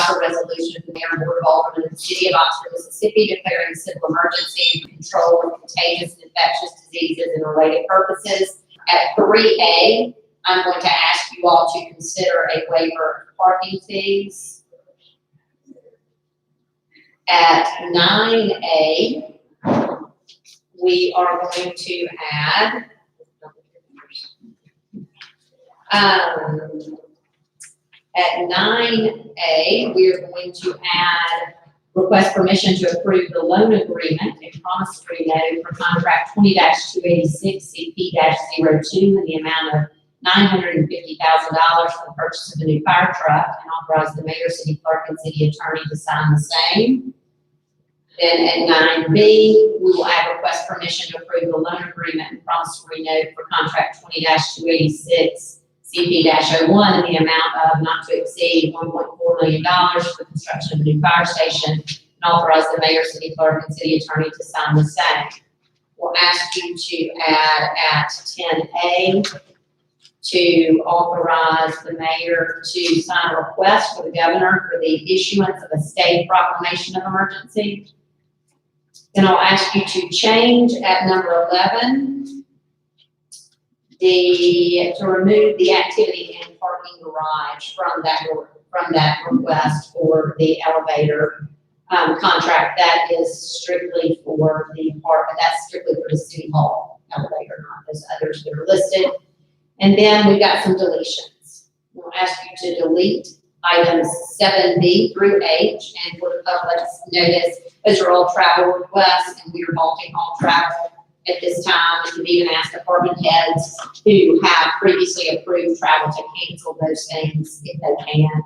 adopt a resolution of the Mayor and Board of Aldermen of the City of Oxford, Mississippi, declaring a civil emergency for control of contagious and infectious diseases and related purposes. At 3A, I'm going to ask you all to consider a waiver of parking fees. At 9A, we are going to add at 9A, we are going to add request permission to approve the loan agreement and promissory note for contract 20-286 CP-02 in the amount of $950,000 for the purchase of a new fire truck, and authorize the mayor, city clerk, and city attorney to sign the same. Then at 9B, we will add request permission to approve the loan agreement and promissory note for contract 20-286 CP-01 in the amount of not to exceed $1.4 million for the construction of a new fire station, and authorize the mayor, city clerk, and city attorney to sign the same. We'll ask you to add at 10A to authorize the mayor to sign a request for the governor for the issuance of a state proclamation of emergency. Then I'll ask you to change at number 11 to remove the activity and parking garage from that request for the elevator contract. That is strictly for the park. That's strictly for the city hall elevator, not those others that are listed. And then we've got some deletions. We'll ask you to delete items 7B through H, and for the public's notice, those are all travel requests, and we are halting all travel at this time. We can even ask department heads who have previously approved travel to cancel those things if they can.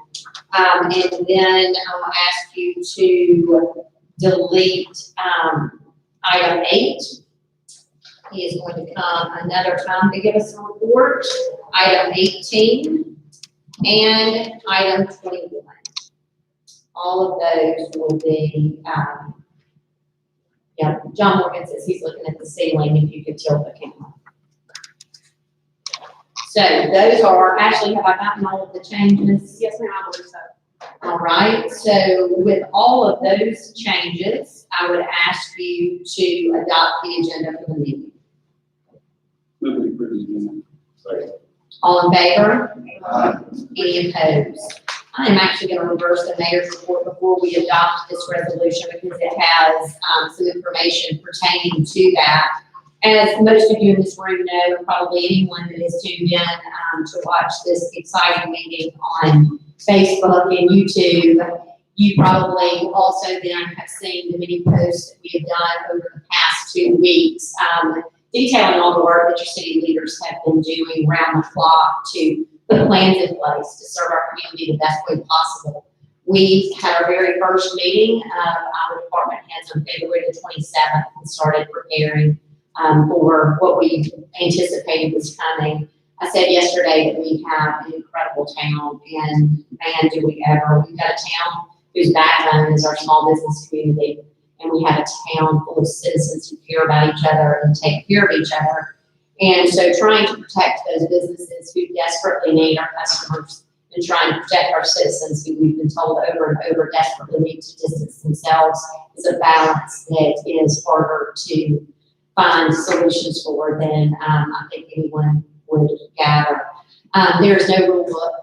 And then I'll ask you to delete item 8. He is going to come another time to give us a report. Item 18 and item 21. All of those will be, yeah, John Morgan says he's looking at the ceiling, if you could tilt the camera. So those are, Ashley, have I gotten all of the changes? Yes, ma'am, I believe so. All right, so with all of those changes, I would ask you to adopt the agenda for the meeting. All in favor? Any opposed? I am actually going to reverse the mayor's report before we adopt this resolution because it has some information pertaining to that. As most of you in this room know, and probably anyone that is tuned in to watch this exciting meeting on Facebook and YouTube, you probably also then have seen the many posts that we have done over the past 2 weeks, detailing all the work that your city leaders have been doing around the clock to put plans in place to serve our community the best way possible. We had our very first meeting of our department heads on February the 27th and started preparing for what we anticipated was coming. I said yesterday that we have an incredible town, and man, do we ever. We've got a town whose backbone is our small business community, and we have a town full of citizens who care about each other and take care of each other. And so trying to protect those businesses who desperately need our customers and trying to protect our citizens who we've been told over and over desperately need to distance themselves is a balance that is harder to find solutions for than I think anyone would gather. There is no rule book,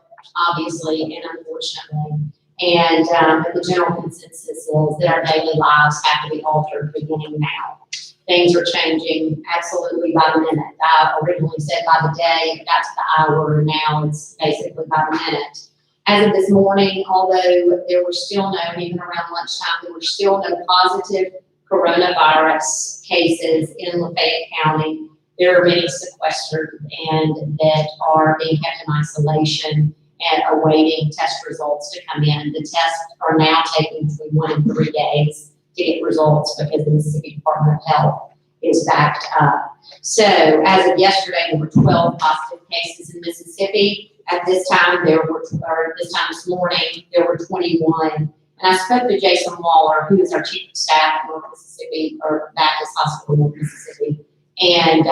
obviously, and unfortunately. And the general consensus is that our daily lives have to be altered beginning now. Things are changing absolutely by the minute. I originally said by the day, it got to the hour, and now it's basically by the minute. As of this morning, although there were still no, even around lunchtime, there were still no positive coronavirus cases in Lafayette County. There are many sequestered and that are being kept in isolation and awaiting test results to come in. The tests are now taking between 1 and 3 days to get results because the Mississippi Department of Health is backed up. So as of yesterday, there were 12 positive cases in Mississippi. At this time, this morning, there were 21. And I spoke to Jason Waller, who is our chief of staff at North Mississippi, or Baptist Hospital, North Mississippi. And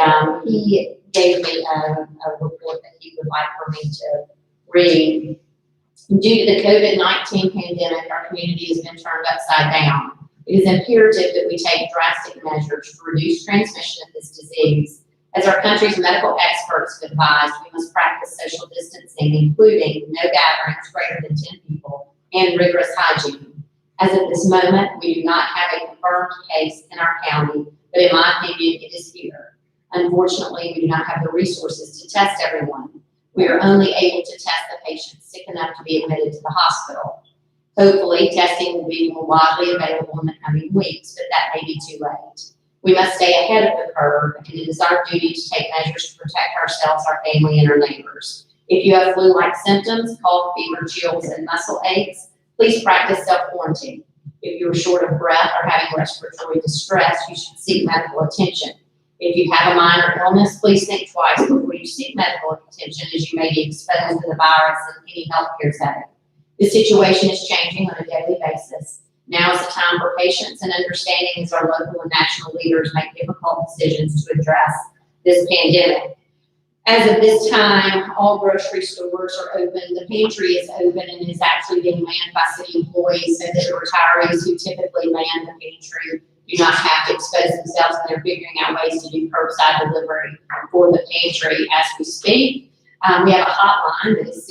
he gave me a report that he would like for me to read. Due to the COVID-19 pandemic, our community has been turned upside down. It is imperative that we take drastic measures to reduce transmission of this disease. As our country's medical experts have advised, we must practice social distancing, including no gatherings greater than 10 people and rigorous hygiene. As of this moment, we do not have a confirmed case in our county, but in my opinion, it is here. Unfortunately, we do not have the resources to test everyone. We are only able to test the patients sick enough to be admitted to the hospital. Hopefully, testing will be more widely available in the coming weeks, but that may be too late. We must stay ahead of the curve, and it is our duty to take measures to protect ourselves, our family, and our neighbors. If you have flu-like symptoms, cough, fever, chills, and muscle aches, please practice self-quarantine. If you are short of breath or having respiratory distress, you should seek medical attention. If you have a minor illness, please think twice before you seek medical attention, as you may be exposed to the virus in any healthcare setting. The situation is changing on a daily basis. Now is the time for patience and understanding as our local and national leaders make difficult decisions to address this pandemic. As of this time, all grocery stores are open. The pantry is open and is actually being manned by city employees, so that the retirees who typically man the pantry do not have to expose themselves, and they're figuring out ways to do curbside delivery for the pantry as we speak. We have a hotline that is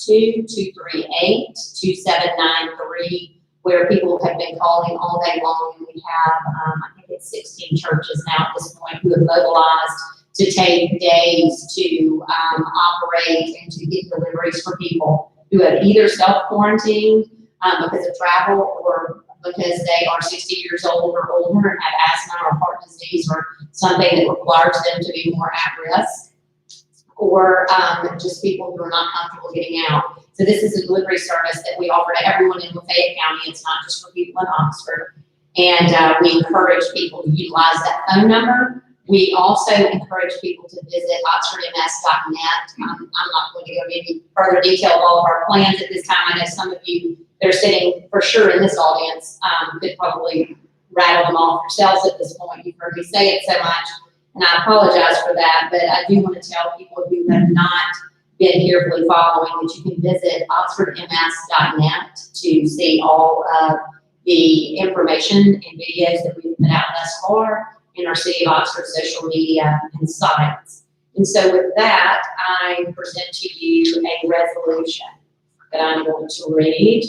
662-238-2793, where people have been calling all day long, and we have, I think it's 16 churches now at this point who have mobilized to take days to operate and to get deliveries for people who have either self-quarantined because of travel, or because they are 60 years old or older and have asthma or heart disease or something that requires them to be more at risk, or just people who are not comfortable getting out. So this is a delivery service that we offer to everyone in Lafayette County. It's not just for people in Oxford. And we encourage people to utilize that phone number. We also encourage people to visit oxfordms.net. I'm not going to go into any further detail of all of our plans at this time. I know some of you that are sitting for sure in this audience could probably rattle them off yourselves at this point. You've heard me say it so much, and I apologize for that, but I do want to tell people who have not been carefully following that you can visit oxfordms.net to see all of the information and videos that we've put out thus far in our City of Oxford social media and sites. And so with that, I present to you a resolution that I'm going to read.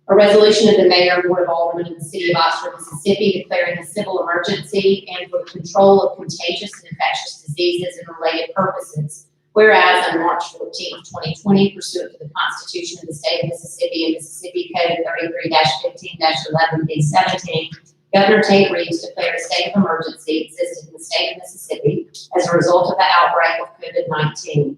A resolution of the Mayor and Board of Aldermen of the City of Oxford, Mississippi, declaring a civil emergency and for the control of contagious and infectious diseases and related purposes. Whereas on March 14, 2020, pursuant to the Constitution of the State of Mississippi and Mississippi Code 33-15-11B17, Governor Tate Reeves declared a state of emergency existed in the state of Mississippi as a result of the outbreak of COVID-19.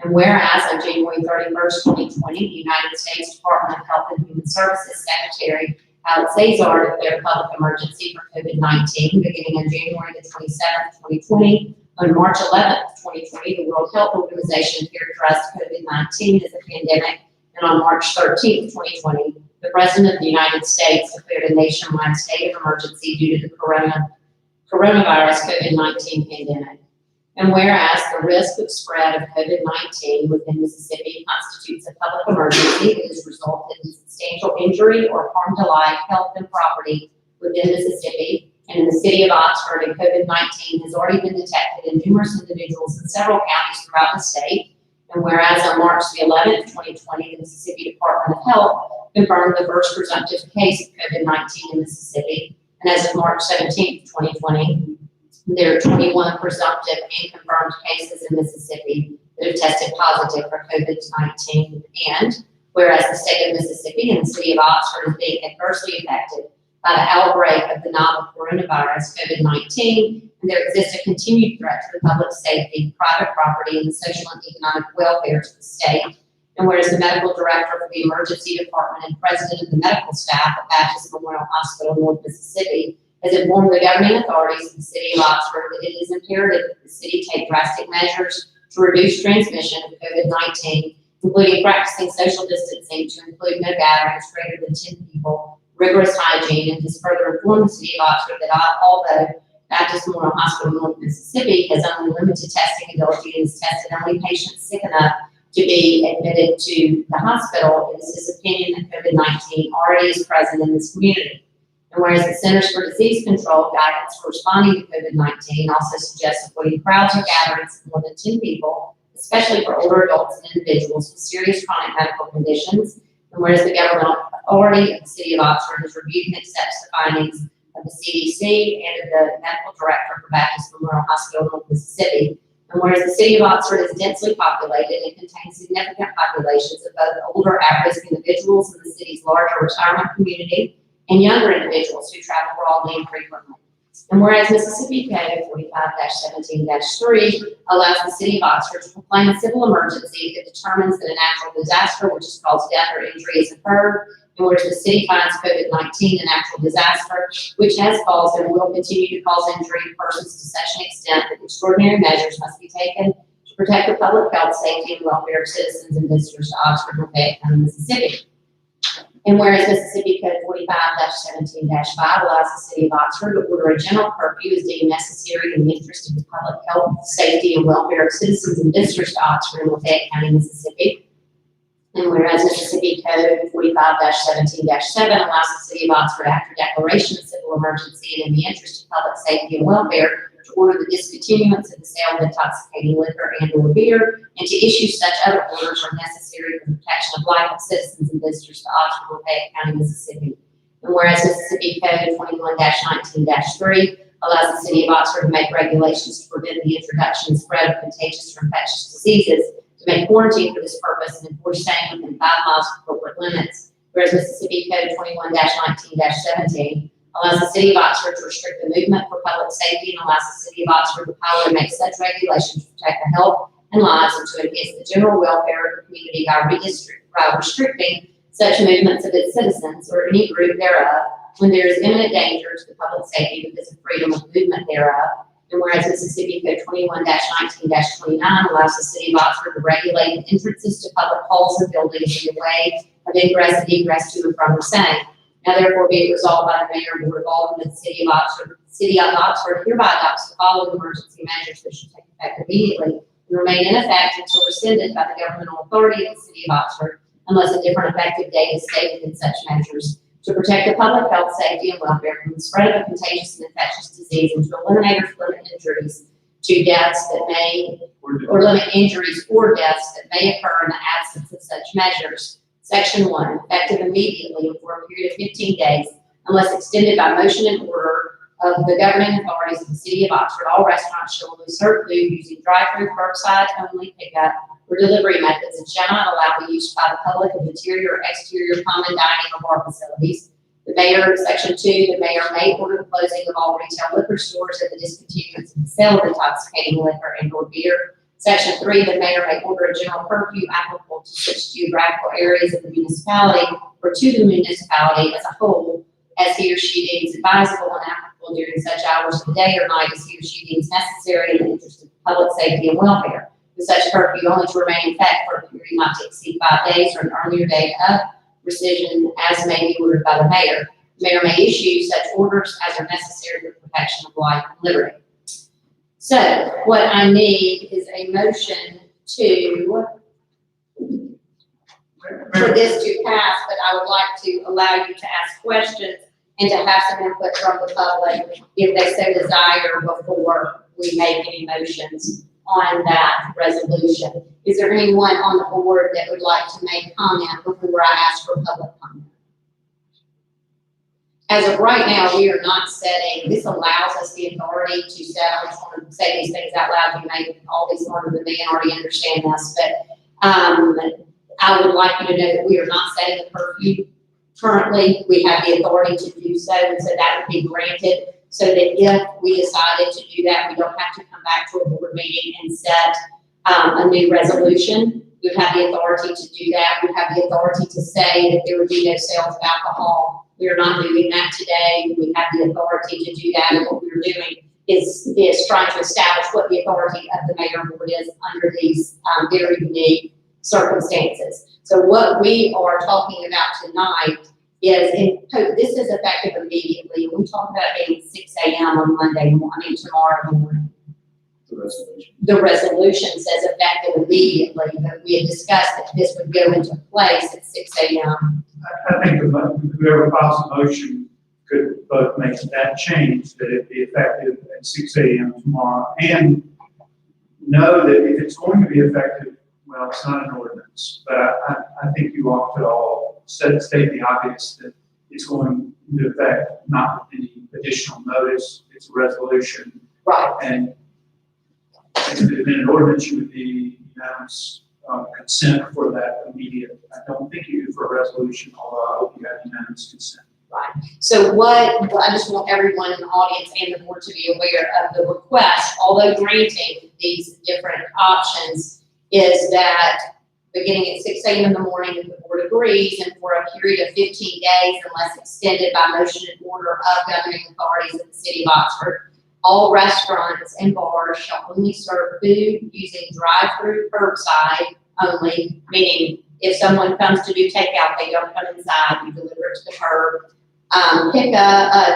And whereas on January 31st, 2020, the United States Department of Health and Human Services Secretary Alex Azar declared a public emergency for COVID-19 beginning on January the 27th, 2020. On March 11th, 2020, the World Health Organization characterized COVID-19 as a pandemic, and on March 13th, 2020, the President of the United States declared a nationwide state of emergency due to the coronavirus COVID-19 pandemic. And whereas the risk of spread of COVID-19 within Mississippi constitutes a public emergency that has resulted in substantial injury or harm to life, health, and property within Mississippi and in the City of Oxford, and COVID-19 has already been detected in numerous individuals in several counties throughout the state. And whereas on March the 11th, 2020, the Mississippi Department of Health confirmed the first presumptive case of COVID-19 in Mississippi, and as of March 17th, 2020, there are 21 presumptive and confirmed cases in Mississippi that have tested positive for COVID-19. And whereas the state of Mississippi and the City of Oxford is being adversely affected by the outbreak of the novel coronavirus COVID-19, and there exists a continued threat to the public safety, private property, and the social and economic welfare of the state. And whereas the medical director for the emergency department and president of the medical staff at Baptist Memorial Hospital, North Mississippi, has informed the governing authorities of the City of Oxford that it is imperative that the city take drastic measures to reduce transmission of COVID-19, including practicing social distancing to include no gatherings greater than 10 people, rigorous hygiene, and has further informed the City of Oxford that although Baptist Memorial Hospital, North Mississippi has only limited testing ability and has tested only patients sick enough to be admitted to the hospital. It is his opinion that COVID-19 already is present in this community. And whereas the Centers for Disease Control guidance corresponding to COVID-19 also suggests avoiding crowds or gatherings of more than 10 people, especially for older adults and individuals with serious chronic medical conditions. And whereas the government authority of the City of Oxford has reviewed and accepts the findings of the CDC and of the medical director for Baptist Memorial Hospital, North Mississippi. And whereas the City of Oxford is densely populated and contains significant populations of both older at-risk individuals in the city's larger retirement community and younger individuals who travel broadly and frequently. And whereas Mississippi Code 45-17-3 allows the City of Oxford to proclaim a civil emergency if it determines that a natural disaster which has caused death or injury has occurred, and whereas the city finds COVID-19 a natural disaster which has caused and will continue to cause injury to persons to such an extent that extraordinary measures must be taken to protect the public health, safety, and welfare of citizens and visitors to Oxford and Fayette County, Mississippi. And whereas Mississippi Code 45-17-5 allows the City of Oxford to order a general curfew as deemed necessary in the interest of the public health, safety, and welfare of citizens and visitors to Oxford and Fayette County, Mississippi. And whereas Mississippi Code 45-17-7 allows the City of Oxford, after declaration of civil emergency and in the interest of public safety and welfare, to order the discontinuance of the sale of intoxicating liquor and/or beer, and to issue such other orders are necessary for the protection of life of citizens and visitors to Oxford, Fayette County, Mississippi. And whereas Mississippi Code 21-19-3 allows the City of Oxford to make regulations to prevent the introduction and spread of contagious or infectious diseases, to make quarantine for this purpose and enforce staying within 5 miles of corporate limits. Whereas Mississippi Code 21-19-17 allows the City of Oxford to restrict the movement for public safety and allows the City of Oxford the power to make such regulations to protect the health and lives and to enhance the general welfare of the community by restricting such movements of its citizens or any group thereof when there is imminent danger to the public safety because of freedom of movement thereof. And whereas Mississippi Code 21-19-29 allows the City of Oxford to regulate the entrances to public halls and buildings in the way of ingress and egress to and from the same. Now therefore be it resolved by the Mayor and Board of Aldermen of the City of Oxford hereby adopts the following emergency measures that should take effect immediately and remain in effect until rescinded by the governmental authority of the City of Oxford, unless a different effective date is stated in such measures: to protect the public health, safety, and welfare from the spread of a contagious and infectious disease, and to eliminate or limit injuries to deaths that may, or limit injuries or deaths that may occur in the absence of such measures. Section 1, effective immediately and for a period of 15 days, unless extended by motion and order of the governing authorities of the City of Oxford, all restaurants shall only serve food using drive-through, curbside only pickup, or delivery methods, and shall not allow the use by the public of interior or exterior common dining or bar facilities. The mayor, section 2, the mayor may order the closing of all retail liquor stores and the discontinuance of the sale of intoxicating liquor and/or beer. Section 3, the mayor may order a general curfew applicable to such geographical areas of the municipality or to the municipality as a whole as he or she deems advisable and applicable during such hours of the day or night as he or she deems necessary in the interest of public safety and welfare. With such curfew only to remain in effect for a period not to exceed 5 days or an earlier date of rescission as may be ordered by the mayor. The mayor may issue such orders as are necessary for the protection of life and liberty. So what I need is a motion for this to pass, but I would like to allow you to ask questions and to have some input from the public if they so desire before we make any motions on that resolution. Is there anyone on the board that would like to make comment before I ask for public comment? As of right now, we are not setting, this allows us the authority to set, I just want to say these things out loud, you may all be smarter than me and already understand this, but I would like you to know that we are not setting a curfew currently. We have the authority to do so, and so that would be granted, so that if we decided to do that, we don't have to come back to a board meeting and set a new resolution. We would have the authority to do that. We would have the authority to say that there would be no sales of alcohol. We are not doing that today. We have the authority to do that, and what we're doing is trying to establish what the authority of the mayor board is under these very unique circumstances. So what we are talking about tonight is, this is effective immediately. We talked about it at 6 a.m. on Monday morning, tomorrow morning. The resolution says effective immediately, but we had discussed that this would go into place at 6 a.m. I think whoever files a motion could both make that change, that it be effective at 6 a.m. tomorrow, and know that if it's going to be effective, well, it's not an ordinance, but I think you ought to all state the obvious that it's going into effect, not with any additional notice. It's a resolution. Right. And if it had been an ordinance, you would be unanimous consent for that immediate. I don't think you do for a resolution, although I hope you have unanimous consent. Right. So what I just want everyone in the audience and the board to be aware of the request, although granting these different options, is that beginning at 6 a.m. in the morning, if the board agrees, and for a period of 15 days, unless extended by motion and order of governing authorities of the city of Oxford, all restaurants and bars shall only serve food using drive-through curbside only, meaning if someone comes to do takeout, they don't come inside, you deliver it to the curb. Pick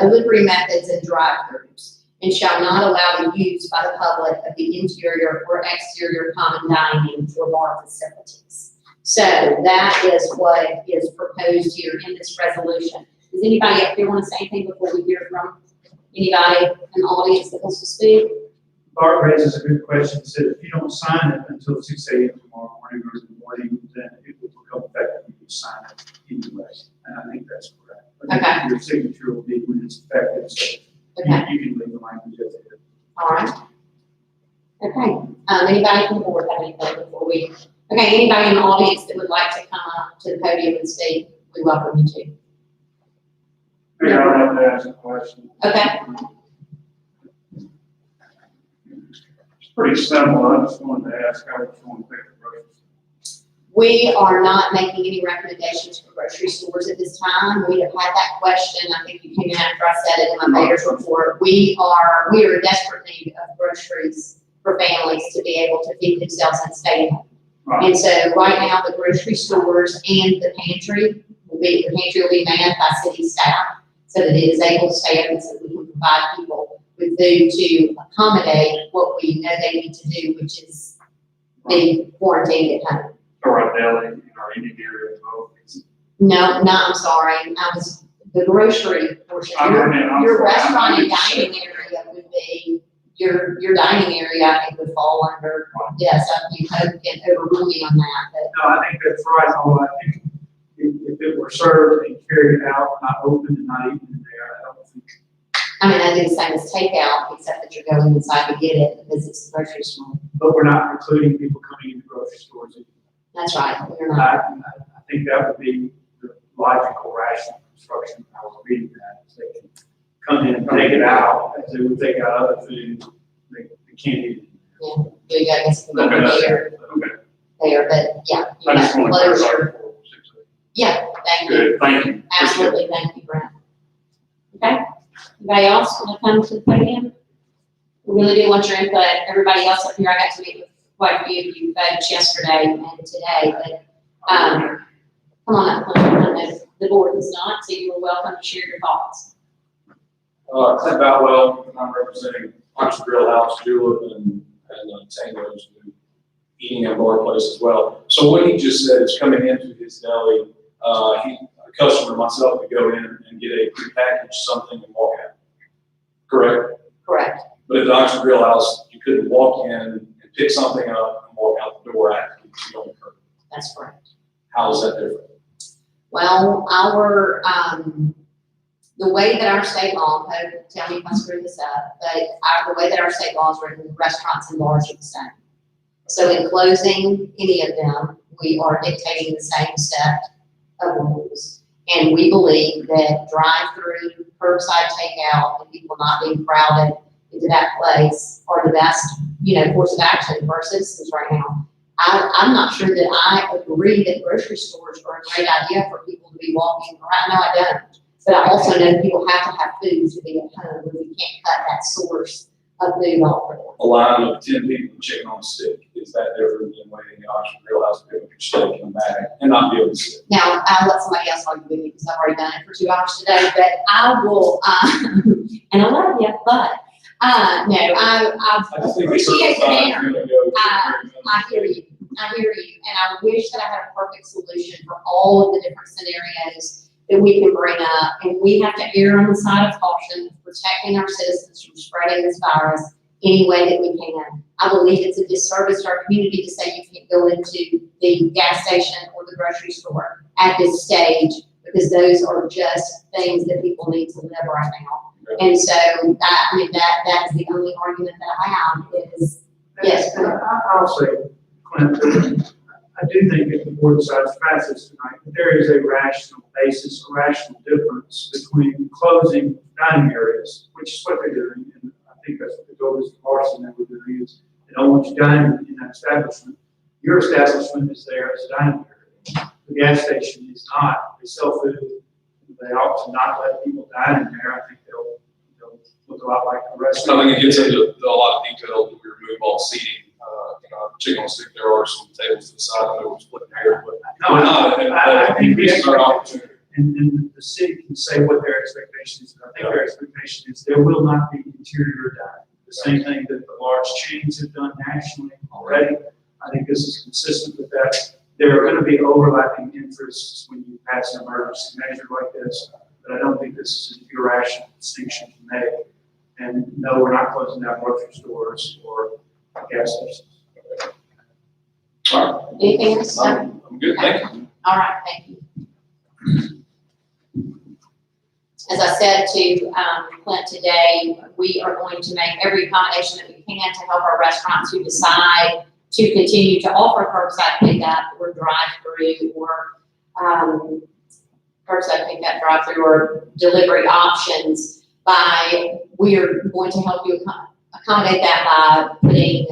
delivery methods and drive-throughs, and shall not allow the use by the public of the interior or exterior common dining or bar facilities. So that is what is proposed here in this resolution. Does anybody up here want to say anything before we hear from anybody in the audience that wants to speak? Bart raises a good question. He said if you don't sign it until 6 a.m. tomorrow morning or in the morning, then it will become effective when you sign it anyway. And I think that's correct. Okay. Your signature will be when it's effective, so Okay. you can leave the language as it is. All right. Okay. Anybody from the board have anything before we? Okay. Anybody in the audience that would like to come up to the podium and speak, we welcome you to. Mayor, I'd like to ask a question. Okay. It's pretty simple. I just wanted to ask how it's going to affect the groceries. We are not making any recommendations for grocery stores at this time. We have had that question. I think you came in after I said it in my mayor's report. We are in desperate need of groceries for families to be able to feed themselves and stay home. Right. And so right now, the grocery stores and the pantry will be manned by city staff so that it is able to stay open so that we can provide people with food to accommodate what we know they need to do, which is be quarantined at home. So right now, in our eating area as well. No, I'm sorry. I was the grocery portion. Your restaurant and dining area would be your dining area. I think would fall under. Yes, you hope can overrule me on that. But No, I think that's right. Although I think if it were served and carried out, not open and not eaten in there, I don't think. I mean, I do the same as takeout, except that you're going inside to get it because it's the grocery store. But we're not precluding people coming into grocery stores. That's right. We're not. I think that would be the logical, rational construction. I was reading that. They can come in and take it out as they would take out other food. They can't eat it. Yeah, you guys can Okay. there, but yeah, you I just have want to closure. clarify. Yeah, thank you. Good, thank you. Absolutely, thank you, Brent. Okay, anybody else want to come to the podium? We really do want your input. Everybody else up here, I got to meet with quite a few of you folks yesterday and today, but come on up, I know the board is not, so you are welcome to share your thoughts. Clint Boutwell, I'm representing Oxford Grill House, Julep, and Tango's eating and bar place as well. So what he just said is coming into his deli, a customer, myself, could go in and get a prepackaged something and walk out. Correct? Correct. But at the Oxford Grill House, you couldn't walk in and pick something up and walk out the door after you don't occur. That's correct. How is that different? Well, the way that our state law, tell me if I screw this up, but the way that our state law is written, restaurants and bars are the same. So in closing any of them, we are dictating the same set of rules. And we believe that drive-through, curbside takeout, and people not being crowded into that place are the best, course of action for our citizens right now. I'm not sure that I agree that grocery stores are a great idea for people to be walking around. No, I don't. But I also know people have to have food to be at home, and we can't cut that source of food off for them. A line of 10 people chicken on a stick. Is that different than waiting in the Oxford Grill House to pick up your steak and bag and not be able to sit? Now, I'll let somebody else argue with me because I've already done it for 2 hours today, but I will, and I love you, but No, I I just think it's appreciate the time manner. to go. I hear you, and I wish that I had a perfect solution for all of the different scenarios that we can bring up, and we have to err on the side of caution, protecting our citizens from spreading this virus any way that we can. I believe it's a disservice to our community to say you can't go into the gas station or the grocery store at this stage, because those are just things that people need to live right now. And so that is the only argument that I have is, yes. I'll say, Clint, I do think if the board decides to pass this tonight, that there is a rational basis, a rational difference between closing dining areas, which is what they're doing, and I think that's what the goal is, Larson, that we're doing is, they don't want you dining in that establishment. Your establishment is there as a dining area. The gas station is not. They sell food. They ought to not let people dine in there. I think they'll look a lot like the rest. I think it gets into a lot of detail that we remove all seating. Chicken on stick, there are some tables to the side. I know we're splitting hairs, but No, I think this is our opportunity. and the city can say what their expectation is. I think their expectation is there will not be interior dining. The same thing that the large chains have done nationally already. I think this is consistent with that. There are going to be overlapping interests when you pass an emergency measure like this, but I don't think this is an irrational distinction to make. And no, we're not closing down grocery stores or gas stations. All right. Anything else? I'm good, thank you. All right, thank you. As I said to Clint today, we are going to make every accommodation that we can to help our restaurants who decide to continue to offer curbside pickup or drive-through or curbside pickup, drive-through or delivery options we're going to help you accommodate that by putting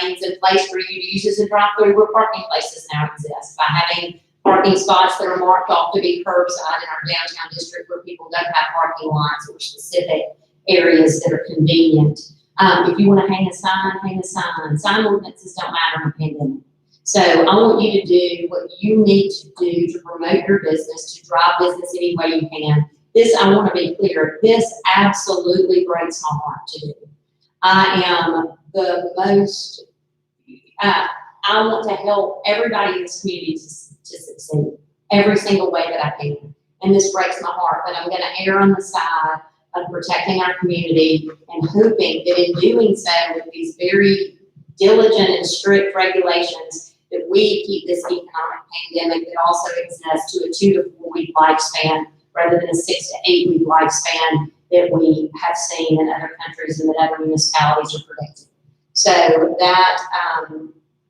lanes in place for you to use as a drive-through where parking places now exist, by having parking spots that are marked off to be curbside in our downtown district where people don't have parking lots or specific areas that are convenient. If you want to hang a sign, hang a sign. Sign ordinances don't matter in a pandemic. So I want you to do what you need to do to promote your business, to drive business any way you can. This, I want to be clear, this absolutely breaks my heart to do. I am the most, I want to help everybody in this community to succeed every single way that I can. And this breaks my heart, but I'm going to err on the side of protecting our community and hoping that in doing so with these very diligent and strict regulations that we keep this economic pandemic that also exists to a 2 to 4 week lifespan rather than a 6 to 8 week lifespan that we have seen in other countries and that other municipalities are predicting. So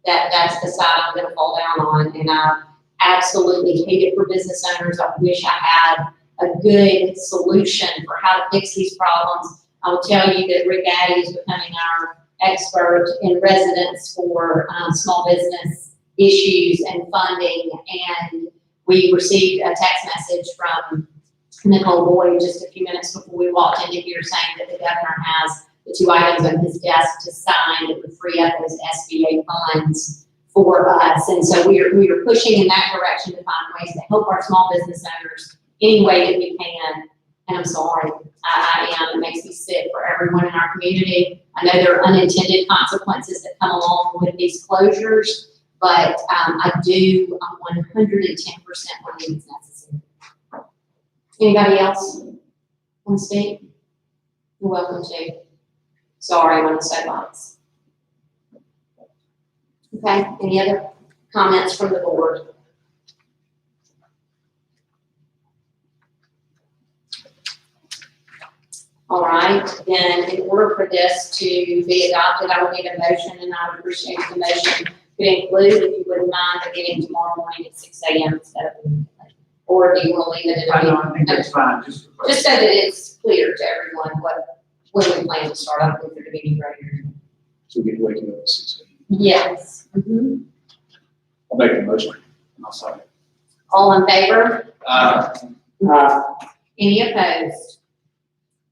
that's the side I'm going to fall down on, and I absolutely hate it for business owners. I wish I had a good solution for how to fix these problems. I will tell you that Rick Addy is becoming our expert in residence for small business issues and funding, and we received a text message from Nicole Boyd just a few minutes before we walked into here saying that the governor has the 2 items on his desk to sign that would free up those SBA funds for us. And so we are pushing in that direction to find ways to help our small business owners any way that we can. And I'm sorry, I am. It makes me sick for everyone in our community. I know there are unintended consequences that come along with these closures, but I do 110% believe it's necessary. Anybody else want to speak? You're welcome to. Sorry, I'm on the soapbox. Okay, any other comments from the board? All right, then in order for this to be adopted, I would need a motion, and I would appreciate the motion could include, if you wouldn't mind, beginning tomorrow morning at 6 a.m. instead of midnight. Or do you want to leave it at I think that's fine, just so that it's clear to everyone when we plan to start. I don't think there to be any greater. So we can wake up at 6 a.m. Yes. Mm-hmm. I'll make the motion. I'll second. All in favor? Any opposed?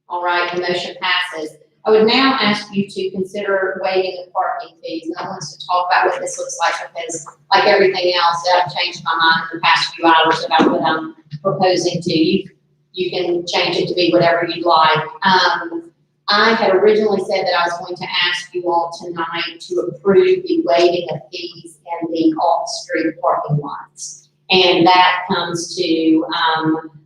All right, the motion passes. I would now ask you to consider waiving the parking fees. And I want us to talk about what this looks like because, like everything else, I've changed my mind in the past few hours about what I'm proposing to you. You can change it to be whatever you'd like. I had originally said that I was going to ask you all tonight to approve the waiving of fees in the off-street parking lots. And that comes to,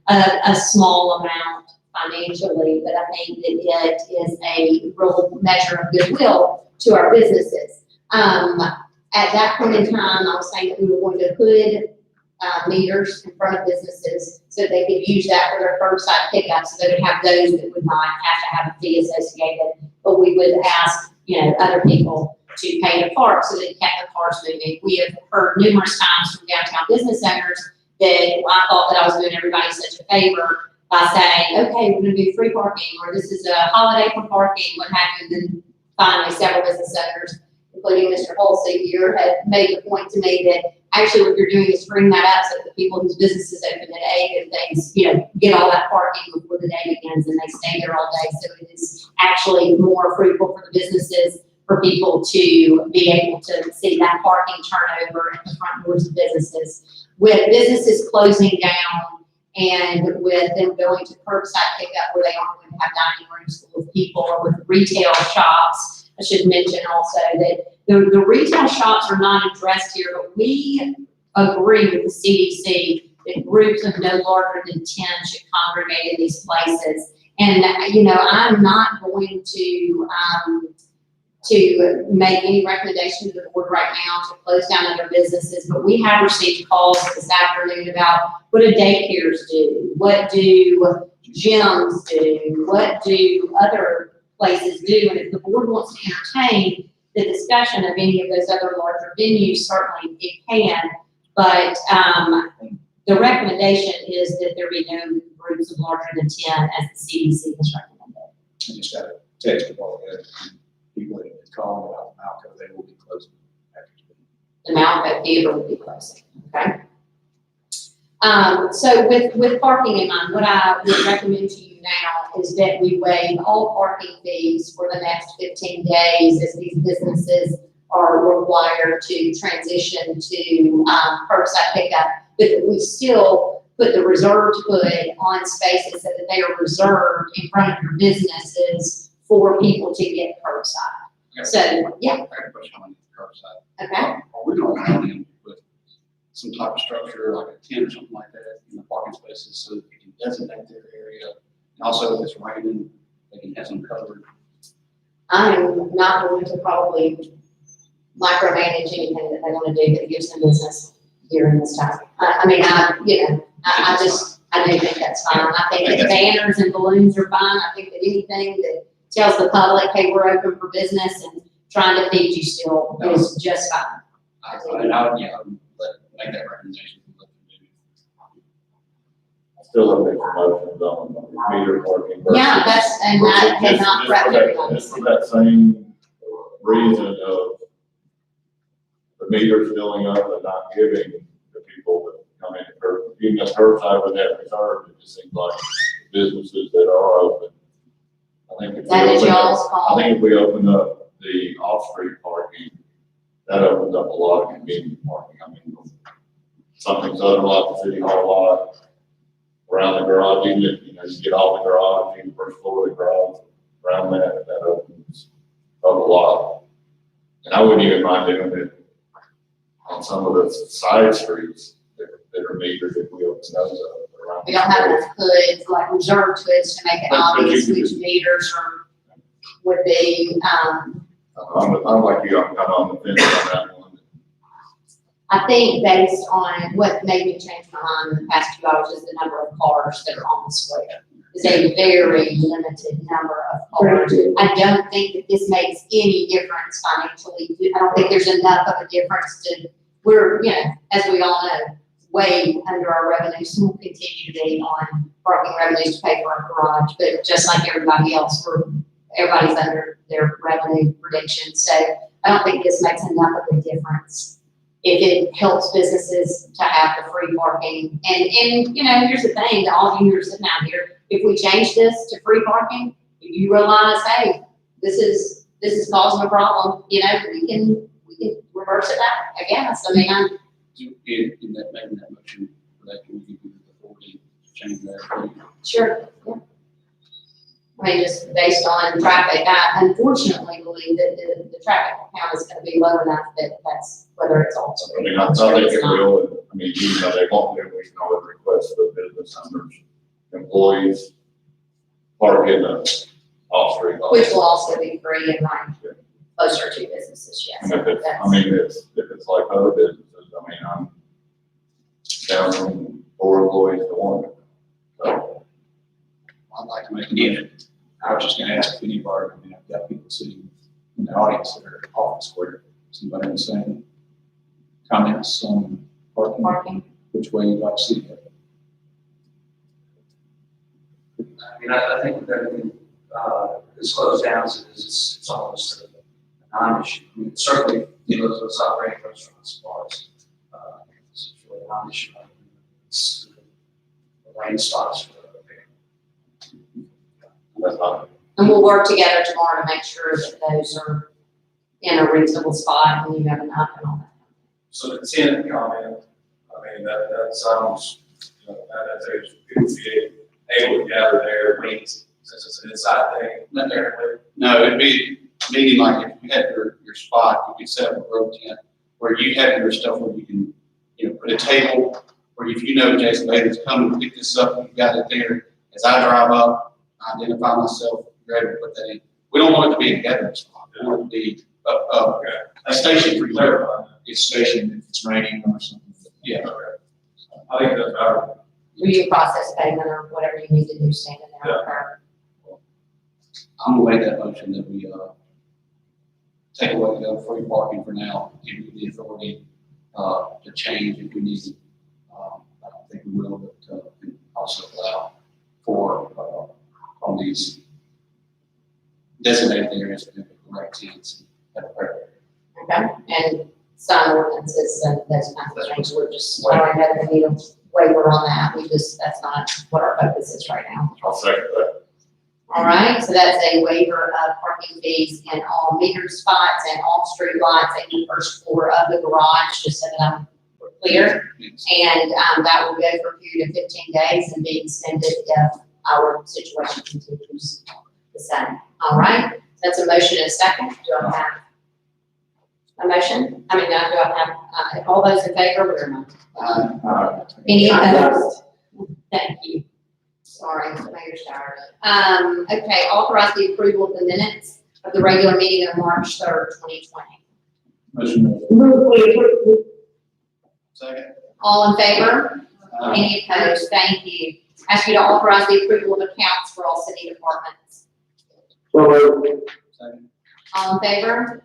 a small amount financially, but I think that it is a real measure of goodwill to our businesses. At that point in time, I was saying that we were going to put meters in front of businesses so that they could use that for their curbside pickup, so they would have those that would not have to have a fee associated. But we would ask, other people to pay to park so they kept the cars moving. We have heard numerous times from downtown business owners that I thought that I was doing everybody such a favor by saying, okay, we're gonna do free parking, or this is a holiday for parking, what happened. And finally, several business owners, including Mr. Halsey here, had made the point to me that actually what you're doing is bring that up so that the people whose businesses open at 8 and things, get all that parking before the day begins and they stay there all day. So it is actually more fruitful for the businesses, for people to be able to see that parking turnover at the front doors of businesses. With businesses closing down and with them going to curbside pickup where they aren't going to have dining rooms full of people, or with retail shops, I should mention also that the retail shops are not addressed here, but we agree with the CDC that groups of no larger than 10 should congregate in these places. And, I'm not going to make any recommendation to the board right now to close down other businesses, but we have received calls this afternoon about what do daycares do, what do gyms do, what do other places do, and if the board wants to entertain the discussion of any of those other larger venues, certainly it can, but the recommendation is that there be no groups of larger than 10 as the CDC has recommended. I just got a text about that. People that call about Malco, they will be closing. The Malco Theater will be closing, okay? So with parking in mind, what I would recommend to you now is that we waive all parking fees for the next 15 days as these businesses are required to transition to curbside pickup, but that we still put the reserved hood on spaces so that they are reserved in front of your businesses for people to get curbside. So, yeah. I have a question on the curbside. Okay. Are we going to allow them to put some type of structure, like a tent or something like that, in the parking spaces so that they can designate their area? And also, if it's raining, they can have some cover. I'm not going to probably micromanage anything that they want to do that gives them business during this time. I do think that's fine. I think that banners and balloons are fine. I think that anything that tells the public, hey, we're open for business and trying to feed you still is just fine. I would, make that recommendation. Still make a motion on meter parking. Yeah, that has not wrapped everyone. Just for that same reason of the meters filling up and not giving the people that come in, or even the curbside with that reserved, it just seems like businesses that are open. That is y'all's call. I think if we open up the off-street parking, that opens up a lot of convenient parking. I mean, something southern like the city hall lot, around the garage, even if, you get all the garage, in the first floor of the garage, around that opens up a lot. And I wouldn't even mind doing it on some of the side streets that are metered if we open those up around. We don't have enough hoods, like reserved hoods, to make it obvious which meters would be, I'm like you, I'm kind of on the fence on that one. I think based on what made me change my mind in the past 2 hours is the number of cars that are on the square. It's a very limited number of cars. I don't think that this makes any difference financially. I don't think there's enough of a difference we're, as we all know, way under our revenues. So we'll continue to be on parking revenues to pay for our garage, but just like everybody else, everybody's under their revenue predictions. So I don't think this makes enough of a difference. If it helps businesses to have the free parking, and here's the thing, to all of you who are sitting out here, if we change this to free parking, if you realize, hey, this is causing a problem, we can reverse it back, I guess. I mean, In that, making that motion, that can give you the authority to change that. sure, yeah. I mean, just based on traffic, I unfortunately believe that the traffic count is gonna be low enough that that's, whether it's all. I mean, I think it will, I mean, even though they won't do, we can always request the business owners, employees, park in the off-street. lot. Which will also be free and right closer to businesses, yes. And if it's, That's- I mean, if it's like other businesses, I mean, I'm down from 4 employees to 1. So, I'd like to make an edit. I was just gonna ask if any of our, I mean, I've got people sitting in the audience that are office square. Somebody was saying comments on parking, which way you'd like to see it. I mean, I think with everything, as closed down as it is, it's almost a non-issue. I mean, certainly, you know, those operating restaurants, bars, it's really a non-issue. It's the lane spots for that's not, And we'll work together tomorrow to make sure that those are in a reasonable spot and you have enough and all that. So the tenant comment, I mean, that sounds, you know, that's people be able to gather there, since it's an inside thing. Not there. No, it'd be meeting like if you had your spot, you could set up a road tent where you have your stuff where you can, you know, put a table where if you know Jason Bailey's coming to pick this up, you got it there. As I drive up, I identify myself, you're able to put that in. We don't want it to be a gathering spot. We want it to be a station for you. It's stationed if it's raining or something. Yeah. I think that's our, Will you process payment or whatever you need to do standing there? or- I'm gonna make that motion that we, take away the free parking for now, give you the authority, to change if we need to. I don't think we will, but, and also allow for, on these designated areas for the right tents and have a prayer. Okay, and sign ordinances and those kinds of things, we're just, I know that we need a waiver on that, that's not what our focus is right now. I'll second that. All right, so that's a waiver of parking fees in all metered spots and off-street lots and the first floor of the garage, just so that we're clear. And, that will go for a period of 15 days and be extended if our situation continues the same. All right, that's a motion and a second. Do I have a motion? I mean, do I have, all those in favor, or not? Any opposed? Thank you. Sorry, Mayor Shire. Okay, authorize the approval of the minutes of the regular meeting of March 3rd, 2020. Motion. Second. All in favor? Any opposed? Thank you. Ask you to authorize the approval of accounts for all city departments. Second. All in favor?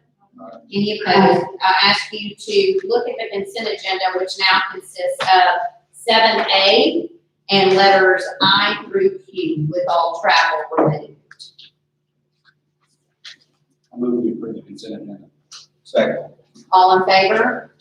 Any opposed? I ask you to look at the consent agenda, which now consists of 7A and letters I through Q with all travel removed. I move we approve the consent agenda. Second. All in favor?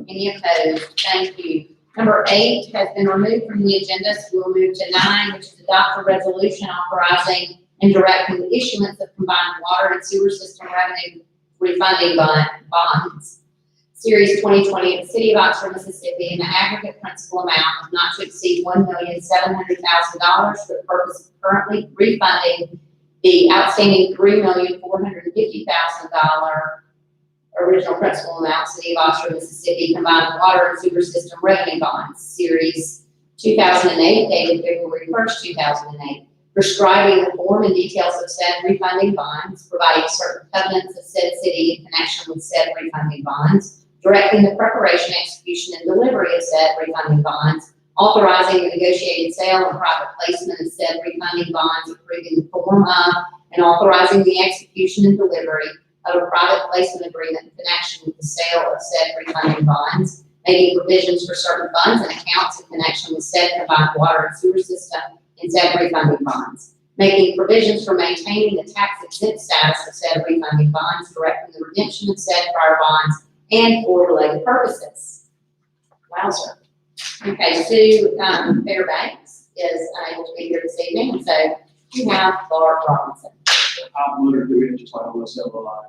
Any opposed? Thank you. Number 8 has been removed from the agenda, so we'll move to 9, which is adopt a resolution authorizing and directing the issuance of combined water and sewer system revenue refunding bonds. Series 2020 of the City of Oxford, Mississippi, in the aggregate principal amount of not to exceed $1,700,000 for the purpose of currently refunding the outstanding $3,450,000 original principal amount, City of Oxford, Mississippi, combined water and sewer system revenue bonds, Series 2008, dated February 1st, 2008, prescribing the form and details of said refunding bonds, providing certain covenants of said city in connection with said refunding bonds, directing the preparation, execution, and delivery of said refunding bonds, authorizing the negotiated sale and private placement of said refunding bonds, approving the form of, and authorizing the execution and delivery of a private placement agreement in connection with the sale of said refunding bonds, making provisions for certain funds and accounts in connection with said combined water and sewer system and said refunding bonds, making provisions for maintaining the tax exempt status of said refunding bonds, directing the redemption of said prior bonds, and for related purposes. Wowzer. Okay, Sue Fairbanks is unable to be here this evening, so you have Laura Robinson. I'm literally doing it just like I will sell a lot.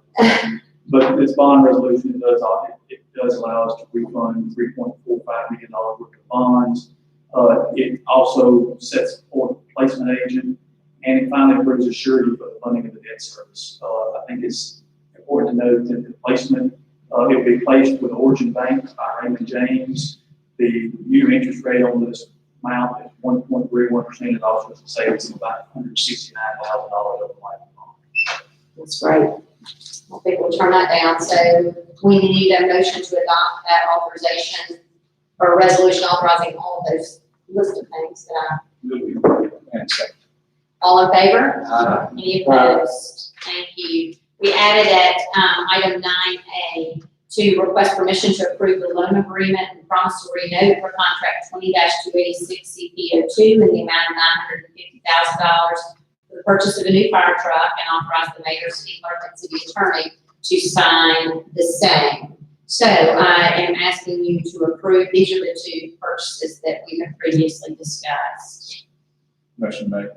But this bond resolution does, it does allow us to refund $3.45 million worth of bonds. It also sets forth a placement agent And it finally approves a surety for the funding of the debt service. I think it's important to note that the placement, it will be placed with Origin Bank by Raymond James. The new interest rate on this amount is 1.31%. It also is a savings of about $169,000 over the life of the loan. That's great. I think we'll turn that down. So we need a motion to adopt that authorization or a resolution authorizing all of those list of things that And second. all in favor? Aye. Any opposed? Thank you. We added at, item 9A to request permission to approve the loan agreement and promissory note for contract 20-286 CPO2 in the amount of $950,000 for the purchase of a new fire truck and authorize the mayor, city clerk, and city attorney to sign the same. So I am asking you to approve, these are the two purchases that we have previously discussed. Motion made.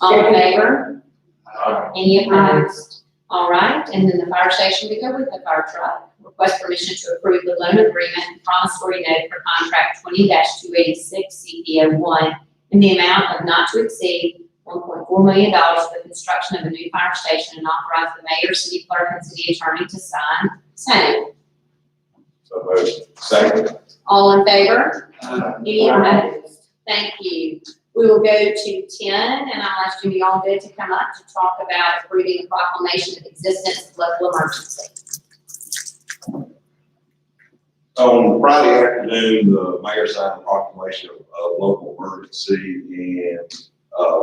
All in favor? Aye. Any opposed? All right, and then the fire station to go with the fire truck. Request permission to approve the loan agreement and promissory note for contract 20-286 CPO1 in the amount of not to exceed $1.4 million for the construction of a new fire station and authorize the mayor, city clerk, and city attorney to sign same. So moved. Second. All in favor? Aye. Any opposed? Thank you. We will go to 10, and I'll ask Jimmy Allgood to come up to talk about approving the proclamation of existence of local emergency. On Friday afternoon, the mayor signed a proclamation of local emergency, and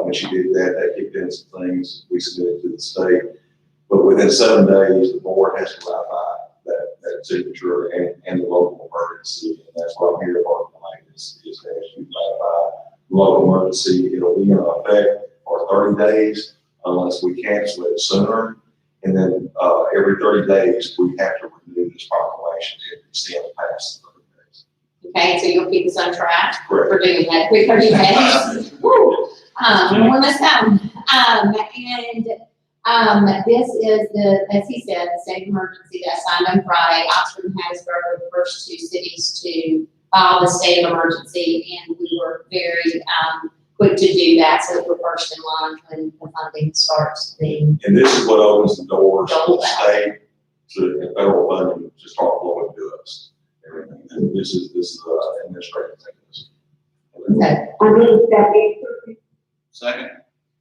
when she did that, that kicked in some things we submitted to the state. But within 7 days, the board has to ratify that signature and the local emergency, and that's what I'm here to work on, is to ask you to ratify the local emergency. It'll be in effect for 30 days unless we cancel it sooner. And then every 30 days, we have to renew this proclamation if it stands past 30 days. Okay, so you'll keep us on track Correct. for doing that quick 30 days. Woo! One less time. This is the, as he said, the state of emergency that signed on Friday. Oxford and Hattiesburg are the first two cities to file the state of emergency, and we were very quick to do that, so that we're first in line when the funding starts being. And this is what opens the doors for the state to, and federal funding to start flowing to us. Everything. And this is administrative mechanism. Okay. I move that we approve. Second.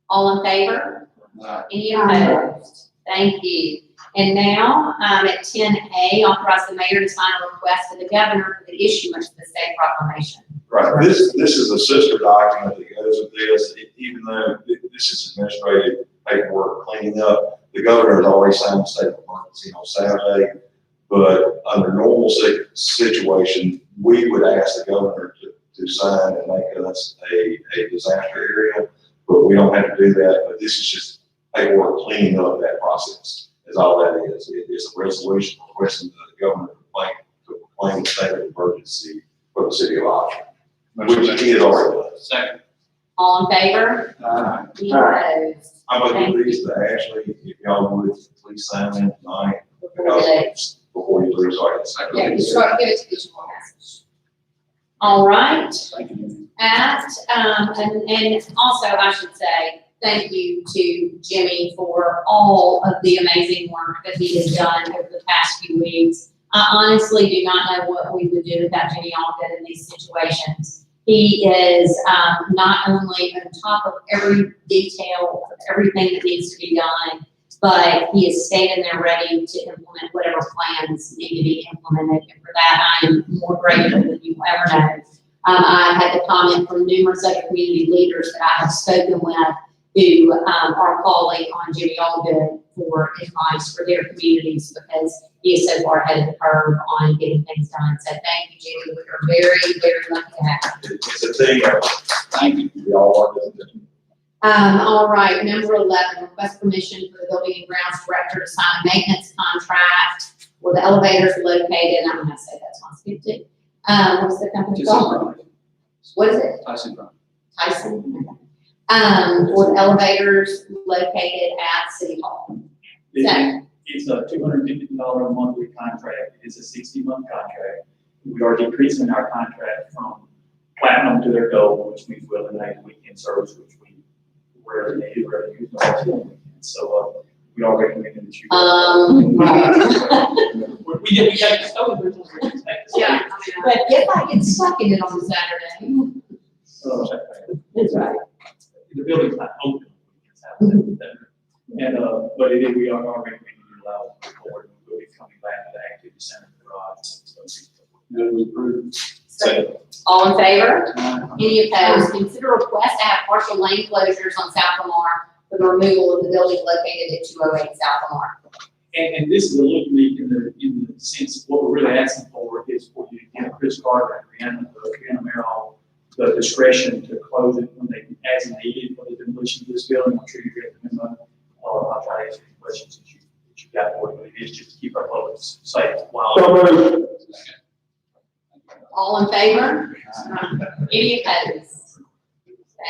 All in favor? Aye. Any opposed? Thank you. And now, at 10A, authorize the mayor to sign a request to the governor for the issuance of the state proclamation. Right, this is a sister document that goes with this, even though this is administrative paperwork cleaning up. The governor has already signed the state of emergency on Saturday, but under normal situation, we would ask the governor to sign and make us a disaster area, but we don't have to do that. But this is just paperwork cleaning up that process, is all that is. It is a resolution requesting the governor to proclaim the state of emergency for the city of Oxford. Which he has already done. Second. All in favor? Aye. Any opposed? I'm gonna Thank give these to Ashley, if y'all would please sign them tonight, Before we leave. before you leave, so I can sign Yeah, you it. start, give it to each one. All right, Thank you. and also I should say, thank you to Jimmy for all of the amazing work that he has done over the past few weeks. I honestly do not know what we would do without Jimmy Allgood in these situations. He is not only on top of every detail of everything that needs to be done, but he is standing there ready to implement whatever plans need to be implemented. And for that, I am more grateful than you will ever know. I had the comment from numerous other community leaders that I have spoken with who are calling on Jimmy Allgood for advice for their communities because he is so far ahead of the curve on getting things done. So thank you, Jimmy. We are very, very lucky to have you. It's a thing, Thank you. we all want to do. All right, number 11, request permission for the building and grounds director to sign a maintenance contract with the elevators located, I'm gonna say that's on 50. What's the company called? What is it? Tyson Brown. Tyson? For the elevators located at City Hall. It's a $250 monthly contract. It's a 60-month contract. We are decreasing our contract from platinum to their gold, which means we'll eliminate weekend service, which we wherever needed, wherever you go. So, we are recommending that you. Right. We got stolen. Yeah, but if I get stuck in it on Saturday, that's right. The building's not open. It's out there. And, but it is, we are recommending you allow it to move forward. We'll be coming back to the activity center garage. Good, we approve. Second. All in favor? Any opposed? Consider request to have partial lane closures on South Lamar for the removal of the building located at 208 South Lamar. And this is a little unique in the sense of what we're really asking for is for you to give Chris Carter and Brianna Merrill the discretion to close it when they, as needed for the demolition of this building. I'm sure you read the memo. I'll try to answer any questions that you got for it, but it is just to keep our public safe while. All in favor? Any opposed?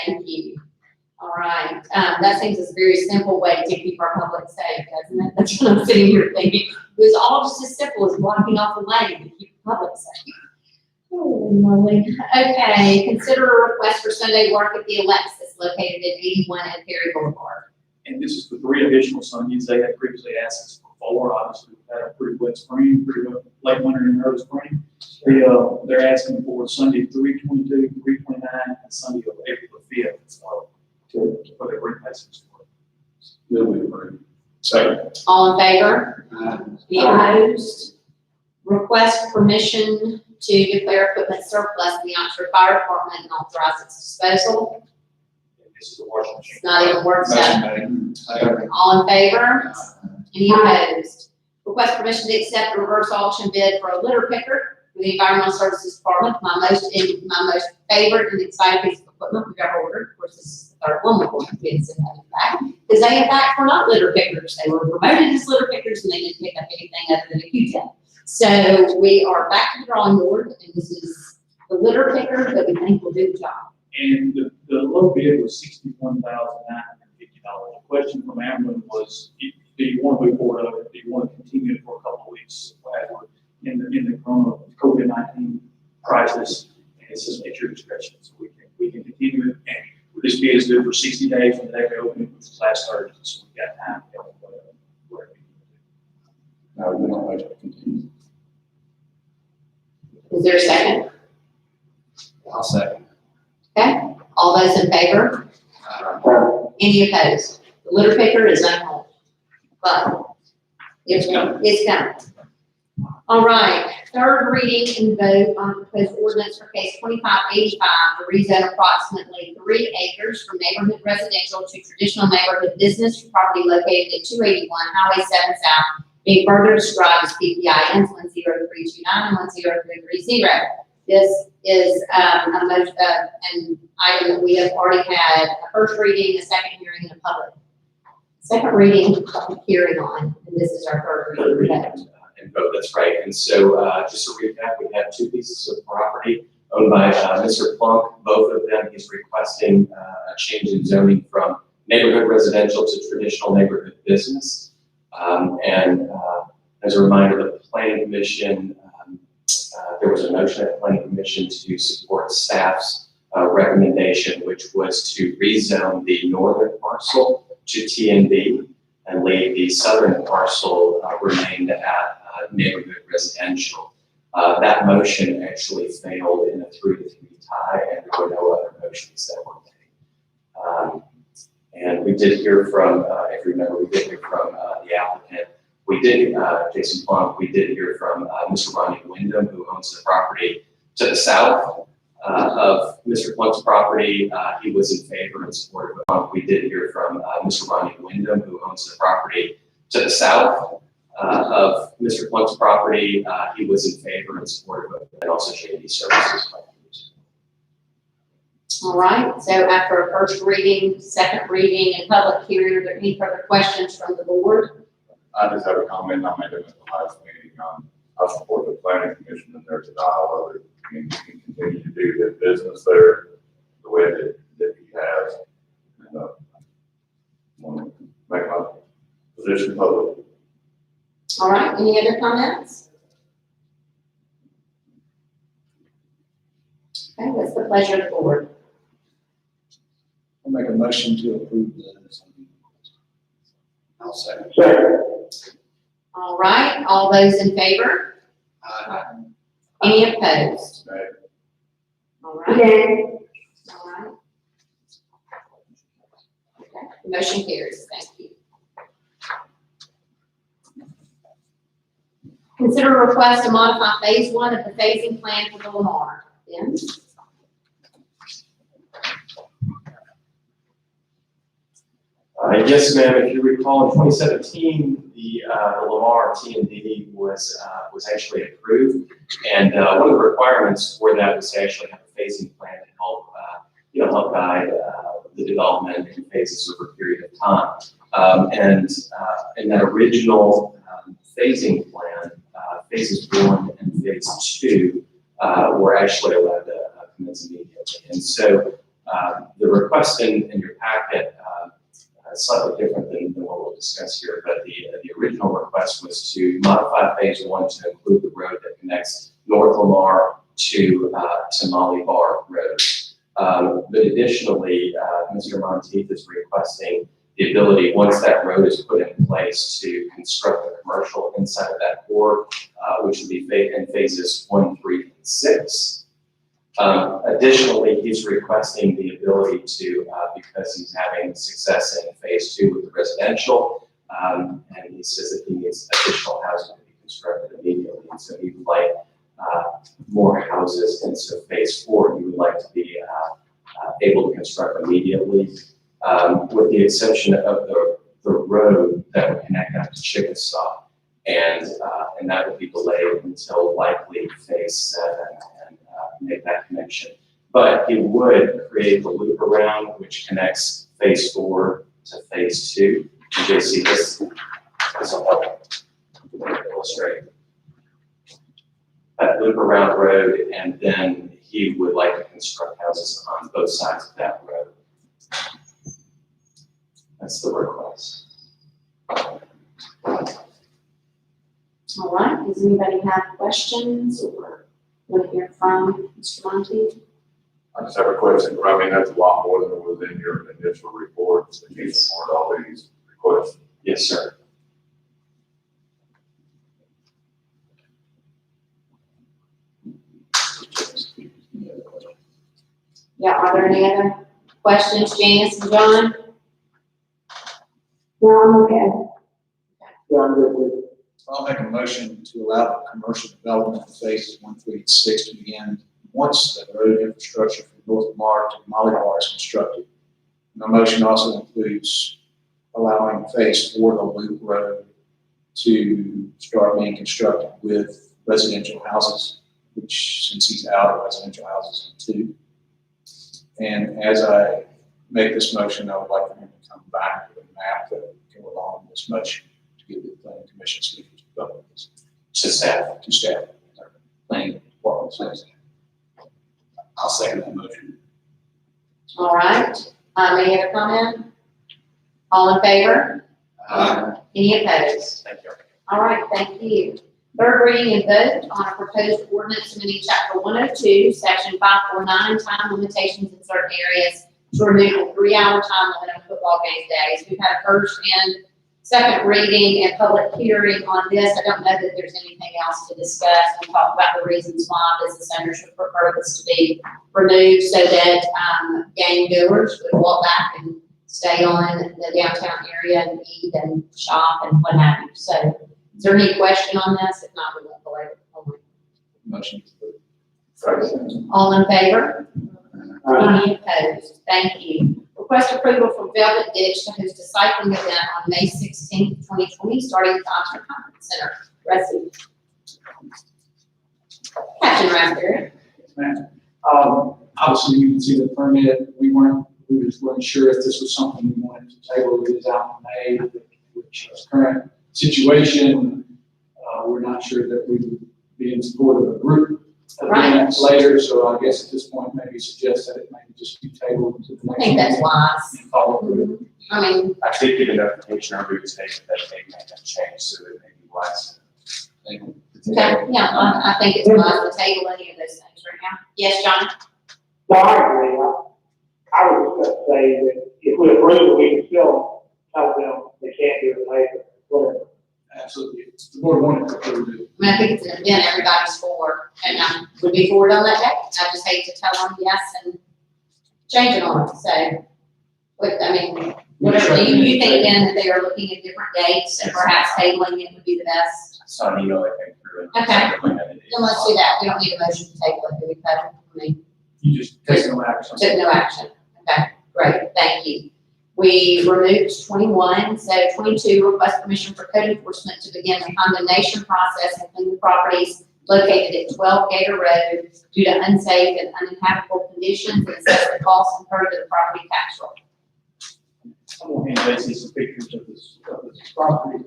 Thank you. All right, that seems a very simple way to keep our public safe, doesn't it? That's what I'm sitting here thinking. It was all just as simple as blocking off the lane to keep the public safe. Oh, Molly. Okay, consider a request for Sunday work at the Alexis located at 81 and Perry Boulevard. And this is for 3 additional Sundays. They had previously asked us for 4. Obviously, we've had a pretty wet spring, pretty wet late winter and early spring. They're asking for Sunday 3/22, 3/29, and Sunday of April the 5th, for the replacements. Good, we approve. Second. All in favor? Any opposed? Request permission to declare equipment surplus in the Oxford Fire Department and authorize its disposal. This is the washing machine. It's not even work stuff. Second. All in favor? Any opposed? Request permission to accept a reverse auction bid for a litter picker for the Environmental Services Department. My most favorite and exciting piece of equipment we've ever ordered. Of course, this is the third one we're going to get sent back. Because they, in fact, were not litter pickers. They were promoted as litter pickers and they didn't pick up anything other than a Q-tip. So we are back to the drawing board, and this is the litter picker that we think will do the job. And the low bid was $61,950. The question from Ameren was, do you want to move forward of it? Do you want to continue it for a couple of weeks in the corona COVID-19 crisis? And it's just at your discretion. So we can continue it. And this bid is good for 60 days from the day we open it, which is last Thursday. So we've got time to go whatever we need to do. No, we don't like to continue. Is there a second? I'll second. Okay, all those in favor? Any opposed? The litter picker is on hold, but it's coming. All right, third reading and vote on proposed ordinance for case 2585 to rezone approximately 3 acres from neighborhood residential to traditional neighborhood business property located at 281 Highway 7 South, being further described as PPINs 10329 and 10330. This is an item that we have already had a first reading, a second hearing, and a second reading, public hearing on, and this is our third reading. And vote, that's right. And so just to recap, we have 2 pieces of property owned by Mr. Plunk. Both of them, he's requesting a change in zoning from neighborhood residential to traditional neighborhood business. As a reminder, the Planning Commission, there was a motion at the Planning Commission to support staff's recommendation, which was to rezone the northern parcel to TNB and leave the southern parcel remained at neighborhood residential. That motion actually failed in a 3-3 tie, and there were no other motions that were made. And we did hear from, if you remember, we did hear from the applicant. We did, Jason Plunk, we did hear from Mr. Ronnie Wyndham, who owns the property to the south of Mr. Plunk's property. He was in favor and support of it. We did hear from Mr. Ronnie Wyndham, who owns the property to the south of Mr. Plunk's property. He was in favor and support of it, and also JD Services. All right, so after a first reading, second reading, and public hearing, are there any further questions from the board? I just have a comment I made at the last meeting. I support the planning commission and their denial of it. I mean, you can continue to do the business there the way that he has. And want to make my position public. All right, any other comments? Okay, what's the pleasure of the board? I'll make a motion to approve the. I'll second. All right, all those in favor? Any opposed? Right. All right. Again, All right. Okay, the motion carries, thank you. Consider a request to modify phase one of the phasing plan for the Lamar. Ben? Yes, ma'am. If you recall, in 2017, the Lamar T&D was actually approved, and one of the requirements for that was to actually have a phasing plan to help help guide the development in phases over a period of time. And in that original phasing plan, phases 1 and phase 2 were actually allowed to commence immediately. And so the request in your packet slightly different than what we'll discuss here, but the original request was to modify phase 1 to include the road that connects North Lamar to Molly Bar Road. But additionally, Mr. Monteith is requesting the ability, once that road is put in place, to construct the commercial inside of that core, which would be in phases 1, 3, and 6. Additionally, he's requesting the ability to, because he's having success in phase 2 with the residential, and he says that he needs additional housing to be constructed immediately. And so he would like more houses. And so phase 4, he would like to be able to construct immediately, with the exception of the road that would connect up to Chickasaw. And that would be delayed until likely phase 7 and make that connection. But it would create the loop around which connects phase 4 to phase 2. And JC, this will help illustrate that loop around road, and then he would like to construct houses on both sides of that road. That's the request. All right, does anybody have questions or want to hear from Mr. Monteith? I just have a question. I mean, that's a lot more than was in your initial report. So you support all these requests. Yes, sir. Yeah, are there any other questions, Janice and John? no, I'm okay. I'll make a motion to allow commercial development in phases 1, 3, and 6 to begin once the road infrastructure from North Lamar to Molly Bar is constructed. My motion also includes allowing phase 4, the loop road, to start being constructed with residential houses, which, since he's out of residential houses in 2. And as I make this motion, I would like for him to come back with a map that would go along with this motion to give the planning commission so we can develop this. To staff. To staff. Planning department says. I'll second that motion. All right, any other comment? All in favor? Any opposed? Thank you. All right, thank you. Third reading and vote on a proposed ordinance amending chapter 102, section 549, time limitations in certain areas to remove a 3-hour time limit on football game days. We've had a first and second reading and public hearing on this. I don't know that there's anything else to discuss. We talked about the reasons why business owners would prefer this to be removed so that game goers would walk back and stay on the downtown area and eat and shop and what have you. So is there any question on this? If not, we won't go over it. Motion. All in favor? Any opposed? Thank you. Request approval from Velvet Ditch to host a cycling event on May 16th, 2020, starting at the Oxford Conference Center. Rusty. Captain Raspberry. Obviously, you can see the permit. We just weren't sure if this was something we wanted to table. It is out in May, which is current situation. We're not sure that we would be in support of a group event later, so I guess at this point, maybe suggest that it maybe just be tabled to the next. I think that's wise. And follow through. I mean, I did give a notification on route station that they may have changed, so it may be wise. okay, yeah, I think it's wise to table any of those things right now. Yes, John? No, I agree. I was just say that if we approve it, we can still tell them they can't do it later, whatever. Absolutely. The board wanted to approve it. I mean, I think it's an event everybody's for, and I would be for it on that day. I just hate to tell them yes and change it on them, so. I mean, whatever, do you think then that they are looking at different dates and perhaps tabling it would be the best? I saw an email that came through. Okay. Then let's do that. We don't need a motion to table it, do we, Kevin? I mean, You just take no action. took no action. Okay, great, thank you. We removed 21, so 22, request permission for code enforcement to begin the condemnation process and clean the properties located at 12 Gator Road due to unsafe and uninhabitable conditions and assess the costs incurred to the property tax roll. I'm gonna hand Jason some pictures of this property.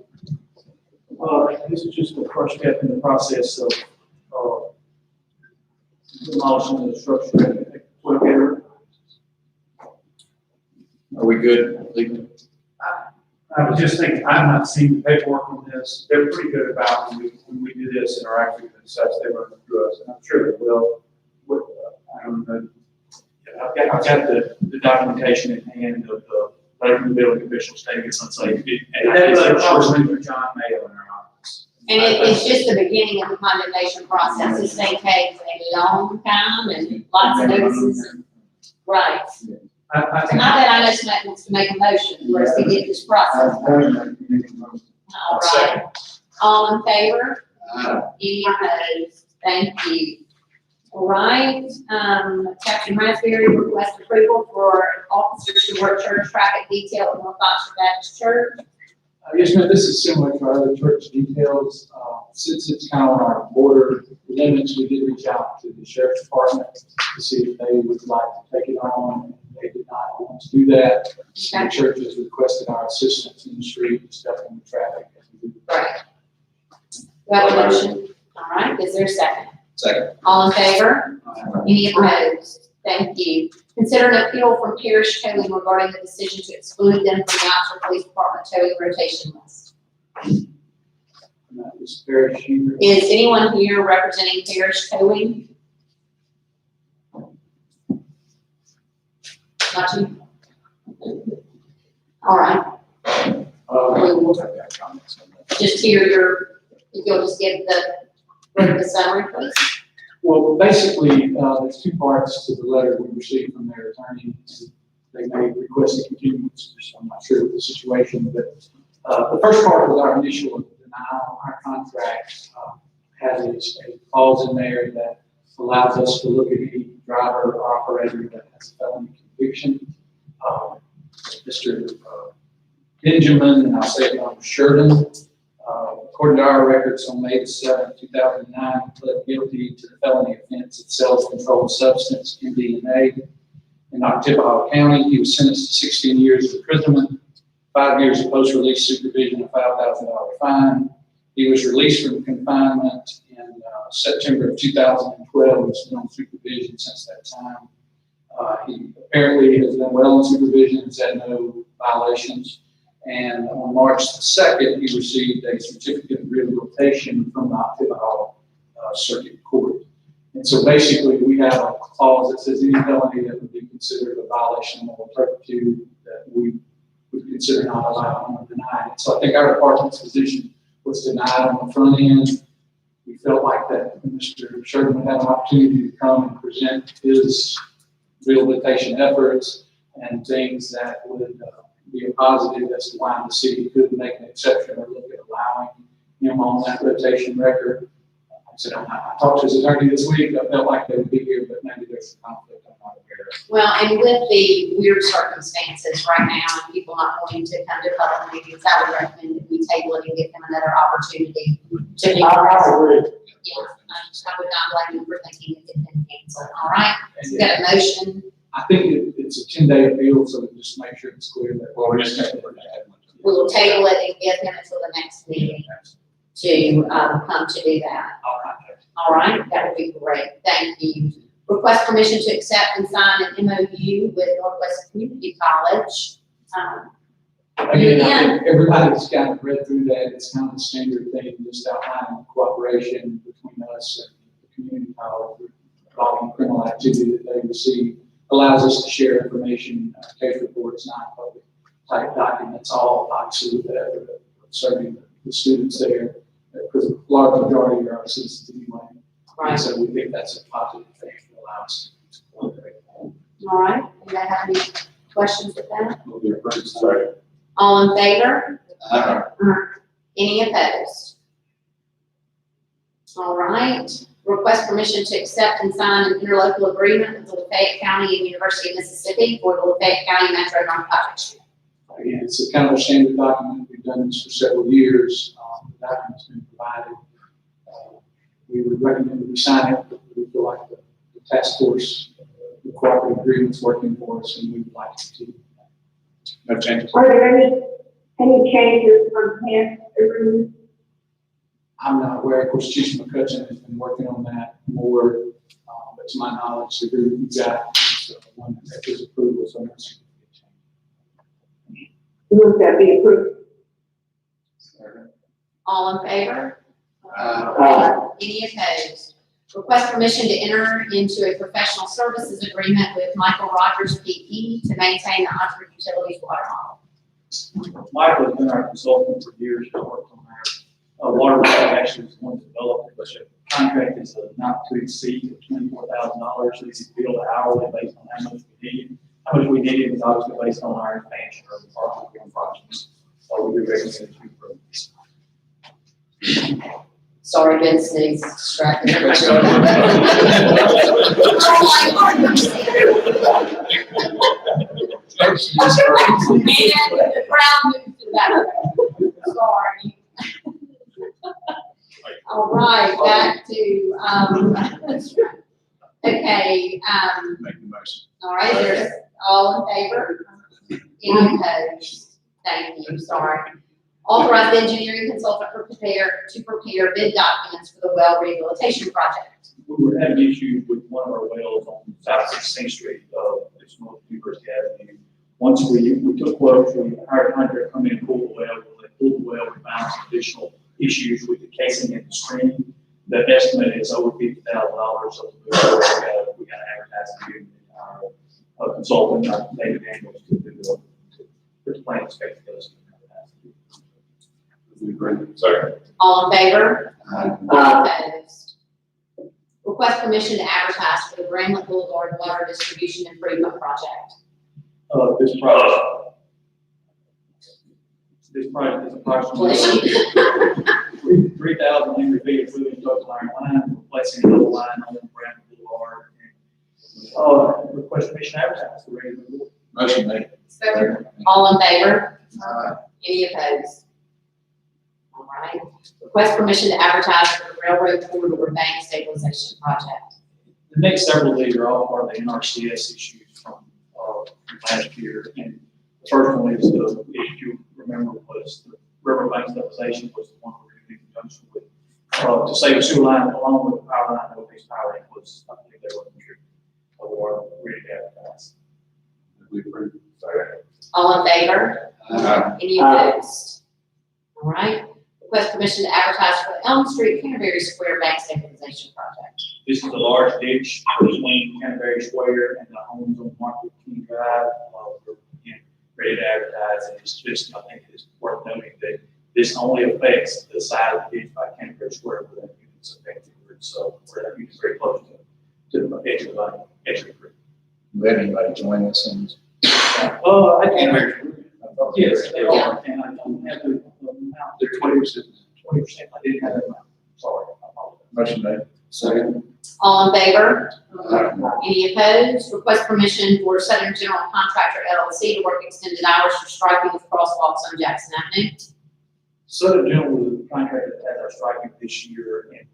This is just the first step in the process of, demolishing the structure at 12 Gator. Are we good legally? I was just thinking, I've not seen the paperwork on this. They're pretty good about when we do this and are actually going to assess, they run it through us, and I'm sure they will. I don't know. I've got the documentation in hand of the letter from the building official stating it's unsafe. And that's for John Mayo in our office. And it's just the beginning of the condemnation process. This thing takes a long time and lots of notices. Right. I think. Not that I just wants to make a motion for us to get this process. All right. All in favor? Any opposed? Thank you. All right, Captain Raspberry request approval for officers to work church traffic detail at North Oxford Baptist Church. Yes, ma'am, this is similar to our other church details. Since it's kind of on our border limits, we did reach out to the sheriff's department to see if they would like to take it on. They did not want to do that. The church has requested our assistance in the street and stuff in the traffic. Right. Do I have a motion? All right, is there a second? Second. All in favor? Any opposed? Thank you. Consider an appeal from Parish Towing regarding the decision to exclude them from the Oxford Police Department towing rotation list. That was very sure. Is anyone here representing Parish Towing? Not you? All right. We will just hear if you'll just give the summary, please. Well, basically, there's two parts to the letter we received from their attorney. They may request a continuance, so I'm not sure of the situation, but the first part was our initial denial. Our contract has a clause in there that allows us to look at any driver or operator that has a felony conviction. Mr. Benjamin, and I'll say it on Sheridan, according to our records, on May 7, 2009, pled guilty to the felony offense of self-controlled substance, MDMA, in Oktibbeha County. He was sentenced to 16 years of imprisonment, 5 years of post-release supervision, a $5,000 fine. He was released from confinement in September of 2012. He's been on supervision since that time. He apparently has done well in supervision, has had no violations. And on March the 2nd, he received a certificate of rehabilitation from the Oktibbeha Circuit Court. And so basically, we have a clause that says any felony that would be considered a violation of moral turpitude that we would consider not allowed or denied. So I think our department's position was denied on the front end. We felt like that Mr. Sherman would have an opportunity to come and present his rehabilitation efforts and things that would be a positive as to why the city could make an exception or look at allowing him on that rotation record. So I talked to his attorney this week. I felt like they would be here, but maybe there's some conflict I'm not aware of. Well, and with the weird circumstances right now and people not wanting to come to public meetings, I would recommend that we table it and give them another opportunity to be. I agree. Yeah, I would not blame you for thinking it had been canceled. All right, we got a motion. I think it's a 10-day appeal, so just make sure it's clear that. Well, we're just going to. We will table it and give them until the next meeting to come to do that. All right, that would be great. Thank you. Request permission to accept and sign an MOU with Northwest Community College. Again, I think everybody's kind of read through that. It's kind of a standard thing, just outlining cooperation between us and the community college involving criminal activity that they receive. allows us to share information, case reports, non-public type documents, all obviously with the effort of serving the students there, because a large majority are our citizens anyway. And so we think that's a positive thing to allow us to collaborate. All right, anybody have any questions with that? Will be approved. Sorry. All in favor? Aye. Any opposed? All right, request permission to accept and sign an interlocal agreement with the Lafayette County and University of Mississippi for the Lafayette County Metro Narcotics. Again, it's a kind of a standard document. We've done this for several years. The document's been provided. We would recommend that we sign it, but we feel like the task force, the cooperative agreement's working for us, and we would like to continue. No changes. Are there any changes from past agreements? I'm not aware. Of course, Chief McCutcheon has been working on that more, but to my knowledge, the agreement we've got is one that is approval, so no significant change. Move that be approved. All in favor? Aye. Any opposed? Request permission to enter into a professional services agreement with Michael Rogers P.E. to maintain the Oxford Utilities water model. Michael has been our consultant for years, he's worked on our water model, actually was one developed, but the contract is not to exceed $24,000, he's billed hourly based on how much we need. How much we need is obviously based on our expansion of our projects, so we do recommend to approve this. Sorry, Ben sneezed, distracted. And the crowd moved to that. Sorry. All right, back to, okay, Make the motion. all right, there's, all in favor? Any opposed? Thank you, sorry. Authorize engineering consultant to prepare bid documents for the well rehabilitation project. We were having issues with one of our wells on South 16th Street, it's North University Avenue. Once we took quotes, we hired a contractor to come in and pull the well. When they pulled the well, we found some additional issues with the casing and the screen. The estimate is over $50,000, so we got to advertise and give our consultant, David Daniels, to do the plan inspector does. Sorry. All in favor? Aye. Opposed? Request permission to advertise for the Bramlett Boulevard Water Distribution Improvement Project. This project is approximately Bless you. 3,000 linear feet of fluid ductile iron line, replacing another line on Bramlett Boulevard. Request permission to advertise the regular board. Motion made. Second. All in favor? Any opposed? All right. Request permission to advertise for the Railroad Corridor Bank Stabilization Project. The next several of these are all part of the NRCS issues from last year. And the first one is if you remember, was the river bank stabilization was the one we're doing in conjunction with. To save a sewer line along with the power line, Northeast Power Line was, I think they were contributing. Or ready to advertise. We approve. Sorry. All in favor? Aye. Any opposed? All right. Request permission to advertise for the Elm Street Canterbury Square Bank Stabilization Project. This is a large ditch between Canterbury Square and the homes on Martin King Drive. We're again ready to advertise, and it's just, I think it's worth noting that this only affects the side of the ditch by Canterbury Square where that unit's affected. So we're that unit's very close to the edge of the group. Let anybody join us and. I can't. Yes, they are, and I don't have the amount. They're 20%. 20%, I didn't have that amount. Sorry. I apologize. Motion made. Second. All in favor? Aye. Any opposed? Request permission for Southern General Contractor LLC to work extended hours for striping of crosswalks on Jackson Avenue. Southern General was the contractor that had our striking this year, and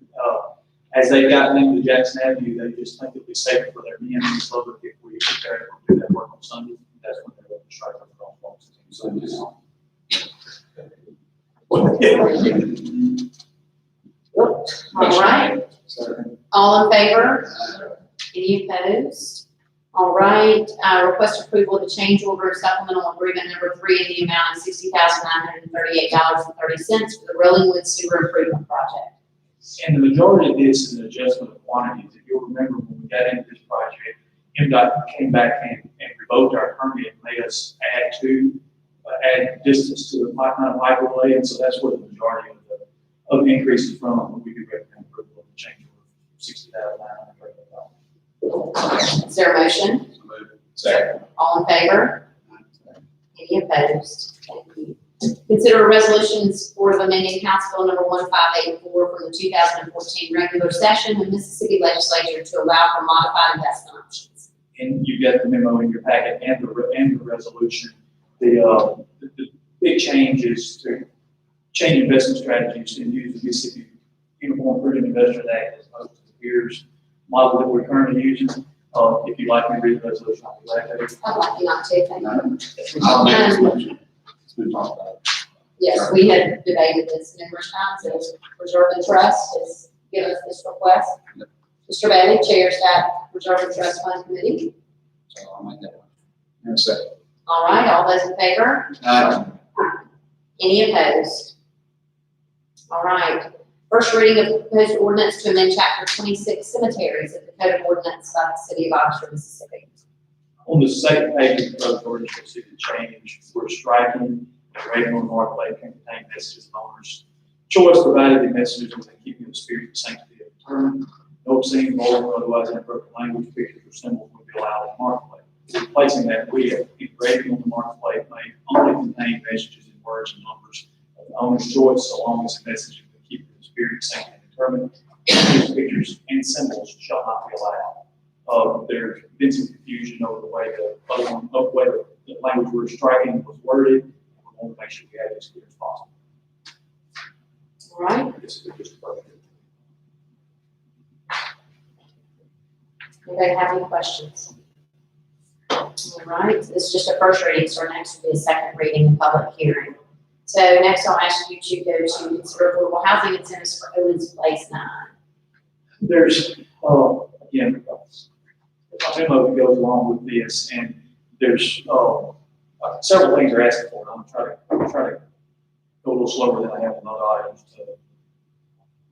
as they've gotten into Jackson Avenue, they just think it'd be safer for their men and so that if we prepare to do that work on Sunday, that's when they're looking to strike our crosswalks. So just. All right. All in favor? Any opposed? All right, request approval of the change order of supplemental agreement number 3 in the amount of $60,938.30 for the Rollingwood Sewer Improvement Project. And the majority of this is an adjustment of quantities. If you'll remember when we got into this project, MDOT came back and revoked our permit and made us add distance to the pipeline, and so that's where the majority of the increase is from. We do recommend approval of the change of $60,900. Is there a motion? Second. All in favor? Any opposed? Thank you. Consider a resolution in support of amending House Bill number 1584 from the 2014 regular session of the Mississippi Legislature to allow for modified investment options. And you get the memo in your packet and the resolution. The big change is to change investment strategies and use the Mississippi Uniform Prudent Investors Act as opposed to the PEERS model that we're currently using. If you'd like me to read the resolution, I'll be glad to. I'd like you not to, thank you. I'll make this motion. We talked about it. Yes, we had debated this numerous times. It was Reserve and Trust has given us this request. Mr. Bailey chairs that Reserve and Trust Fund Committee. So I'll make that one. And second. All right, all those in favor? Any opposed? All right. First reading of proposed ordinance to amend chapter 26 cemeteries of the Code of Ordinance by the City of Oxford, Mississippi. On the second page of the proposed ordinance, you'll see the change. We're striking the rating on North Lake can contain messages of owner's choice, provided the messages within keeping the spirit and sanctity of the term. No obscene, vulgar, or otherwise inappropriate language, pictures, or symbols will be allowed on marketplace. Replacing that with engraving on the marketplace may only contain messages in words and numbers of the owner's choice, so long as the message will keep the spirit and sanctity determined. These pictures and symbols shall not be allowed. There's been some confusion over the way the language we're striking was worded. We want to make sure we have it as clear as possible. All right. This is just perfect. Anybody have any questions? All right, this is just a first reading, so next will be a second reading and public hearing. So next I'll ask you to go to consider affordable housing incentives for Owens Place 9. There's, again, a memo that goes along with this, and there's several things they're asking for. I'm gonna try to go a little slower than I have on other items to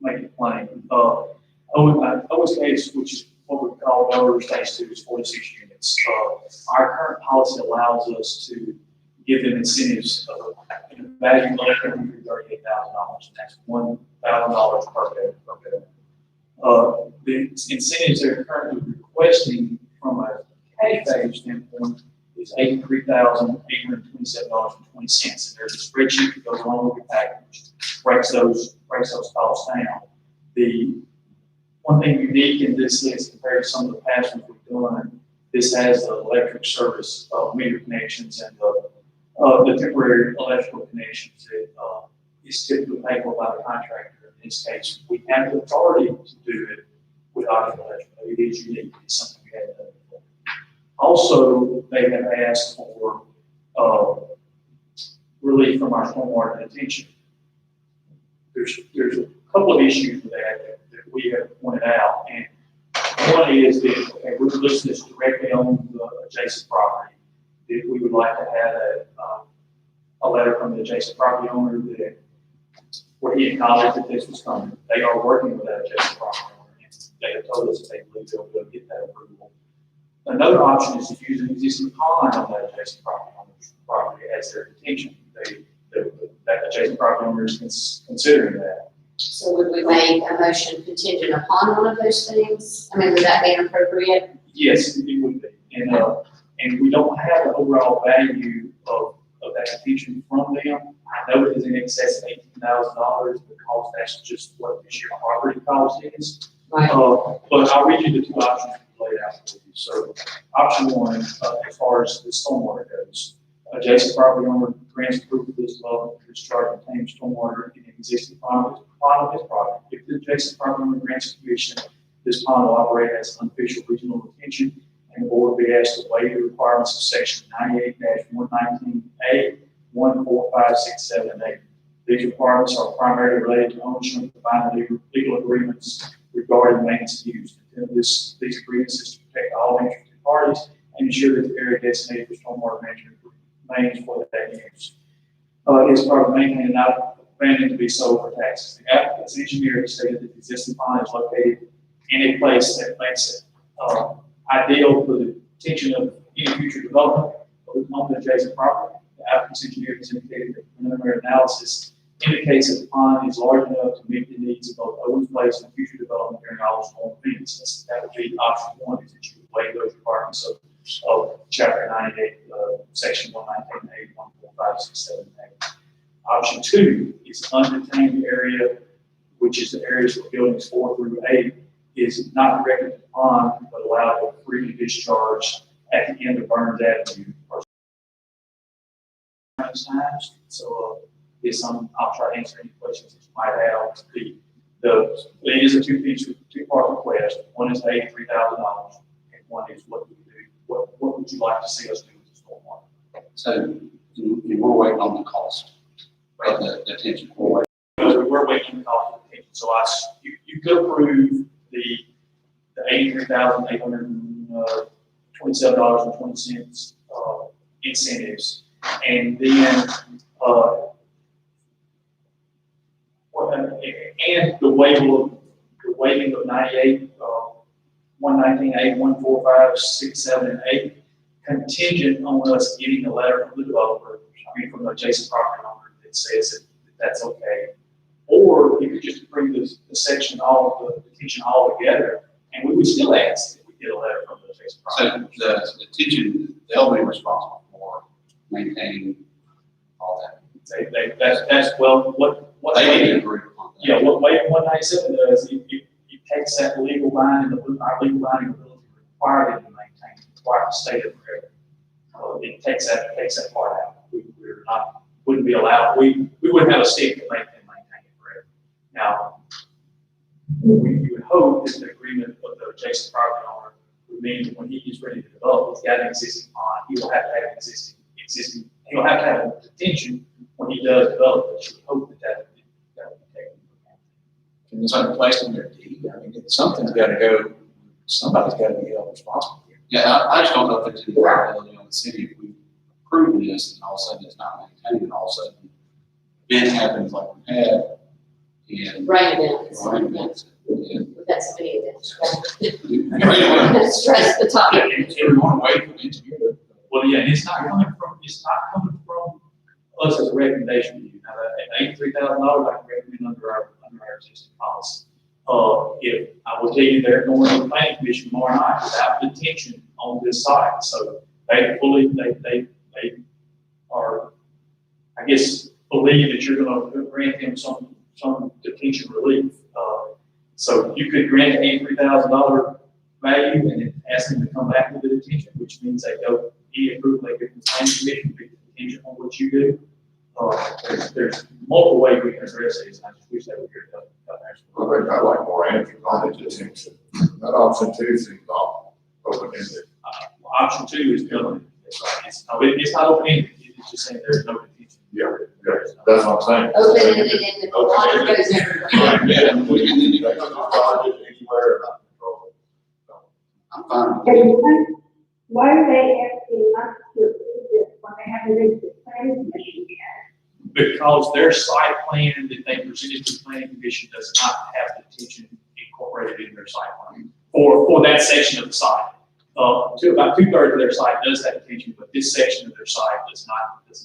make it plain. Owens case, which is what we call Delaware Stage 2, is 46 units. Our current policy allows us to give them incentives of a value of $138,000, and that's $1,000 per bed. The incentives they're currently requesting from a K-phase standpoint is $83,827.20. And there's a spreadsheet that goes along with the package, breaks those costs down. The one thing unique in this is compared to some of the past ones we've done, this has the electric service meter connections and the temporary electrical connections that is typically paid for by the contractor. In this case, we have the authority to do it with Oxford Electric. It is unique. It's something we haven't done before. Also, they have asked for relief from our stormwater detention. There's a couple of issues with that we have pointed out, and one is that, okay, we're listing this directly on the adjacent property. That we would like to have a letter from the adjacent property owner that where he acknowledged that this was coming. They are working with that adjacent property owner, and they have told us that they believe they'll be able to get that approval. Another option is to use an existing pond on that adjacent property owner's property as their detention. That adjacent property owner is considering that. So would we make a motion contingent upon one of those things? I mean, would that be appropriate? Yes, it would be. And we don't have the overall value of that detention from them. I know it is in excess of $18,000 because that's just what this year's property cost is. Right. But I'll read you the two options we laid out for you. So option one, as far as the stormwater goes, adjacent property owner grants approval of this level to discharge and contain stormwater in an existing pond of his property. If the adjacent property owner grants permission, this pond will operate as an unofficial regional detention, and the board will be asked to waive the requirements of section 98-119A, 14567 and 8. These requirements are primarily related to ownership and binding legal agreements regarding maintenance and use. These agreements is to protect all interested parties and ensure that the area designated for stormwater management remains for that use. Is part of maintaining and not abandoned to be sold for taxes. The applicant's engineer has stated that the existing pond is located in a place that makes it ideal for the potential of any future development on the adjacent property. The applicant's engineer has indicated that preliminary analysis indicates that the pond is large enough to meet the needs of both open space and future development during all storm events. That would be option one, is that you would waive those requirements of chapter 98, section 119A, 14567A. Option two is undetained area, which is the areas where buildings 4 through 8 is not directed to the pond, but allowed to freely discharge at the end of Burns Avenue. Times. So, yes, I'll try to answer any questions that you might have. It is a two-part request. One is $83,000, and one is what would you like to see us do with the stormwater? So we're waiting on the cost of the detention. We're waiting on the cost of the detention. So you could approve the $83,827.20 incentives, and then and the waiving of 98, 119A, 145, 6, 7, and 8, contingent on us getting a letter from the developer, from the adjacent property owner that says that that's okay. Or you could just approve the section, the detention all together, and we would still ask that we get a letter from the adjacent property. So the detention, they'll be responsible for maintaining all that. That's well, what They need to agree upon that. yeah, what waiver 197 does, it takes that legal binding, our legal binding ability to require them to maintain, require the state of forever. It takes that part out. Wouldn't be allowed, we wouldn't have a stick to make them maintain it forever. Now, you would hope that the agreement of the adjacent property owner would mean that when he is ready to develop, he's got an existing pond, he will have to have existing, he'll have to have a detention when he does develop it. You would hope that would be taken into account. Can this be placed in their deed? I mean, something's got to go, somebody's got to be held responsible here. Yeah, I just don't know if it's a liability on the city if we approve this and all of a sudden it's not maintained, and all of a sudden event happens like we had, and Rain events. rain events. Yeah. We've got so many events. Anyway, Stress the topic. we want to wait for the engineer to. Well, yeah, and it's not coming from us as a recommendation to you. Now, that $83,000, I can recommend under our existing policy. If I will tell you, they're going to the planning commission tomorrow night without detention on this site, so they are, I guess, believe that you're going to grant them some detention relief. So you could grant an $83,000 value and then ask them to come back with the detention, which means they go, any approval they get from the planning commission, be contingent on what you do. There's multiple ways we can address these, and I just wish they were here to help. I think I'd like more answers on the detention. That option two seems open-ended. Option two is building. It's not open-ended, it's just saying there's no detention. Yeah, that's what I'm saying. Open-ended and the water goes everywhere. Right, yeah, and we can, they can charge it anywhere, not control it. I'm fine. Why are they asking us to approve this when they haven't reached the planning commission yet? Because their site plan that they presented to the planning commission does not have detention incorporated in their site plan for that section of the site. About 2/3 of their site does have detention, but this section of their site does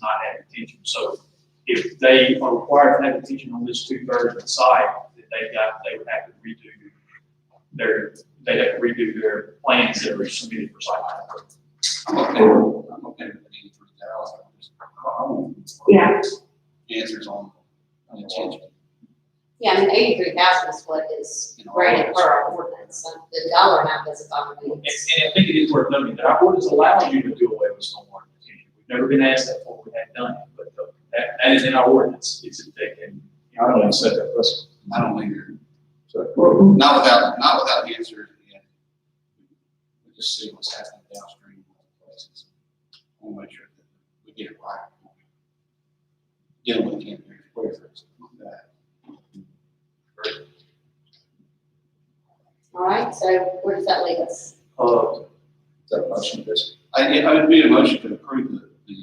not have detention. So if they are required to have detention on this 2/3 of the site that they would have to redo their plans that are submitted for site plan approval. I'm okay with the 83,000. Yeah. Answers on detention. Yeah, I mean, 83,000 is what is granted per our ordinance, so the dollar amount doesn't bother me. And I think it is worth noting that our ordinance allows you to do away with stormwater detention. We've never been asked that before, we hadn't done it, but that is in our ordinance. It's that they can. I don't even set that precedent. I don't either. So, Not without the answers yet. We just see what's happening downstream in other places. We'll make sure that we get it right. Get it with the engineer, whatever it's like that. All right, so where does that leave us? is that a motion, this? I would be a motion to approve the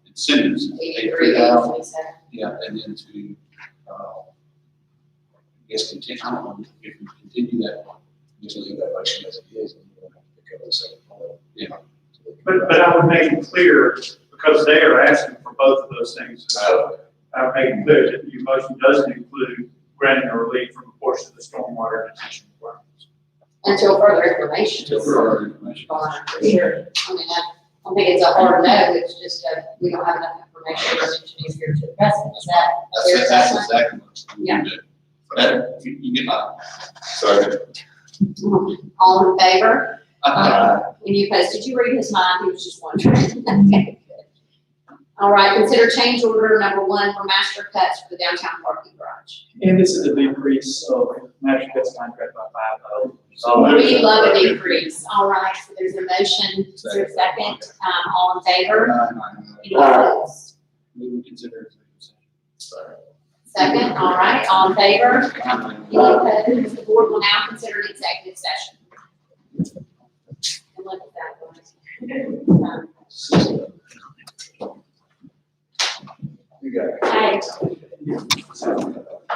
incentives. 83,827. Yeah, and then to, I guess, continue, I don't know if we continue that one. Just leave that motion as it is. And you don't have to But I would make it clear, because they are asking for both of those things. So I would make it clear that your motion doesn't include granting a relief from a portion of the stormwater detention requirements. Until further information. Until further information. For sure. I mean, I don't think it's a hard no, it's just, we don't have enough information for engineers here to address it. Is that fair That's assessment? exactly what we Yeah. do. That, you get my. Second. All in favor? Uh, Any opposed? Did you read his mind? He was just wondering. Okay, good. All right, consider change order number 1 for master cuts for the downtown parking garage. And this is a decrease of Master Cuts contract by We love a decrease. All right, so there's a motion, is there a second? All in favor? Any opposed? We would consider it. Second, all right, all in favor? Any opposed? The board will now consider an executive session. And look at that one. You got it. Hey.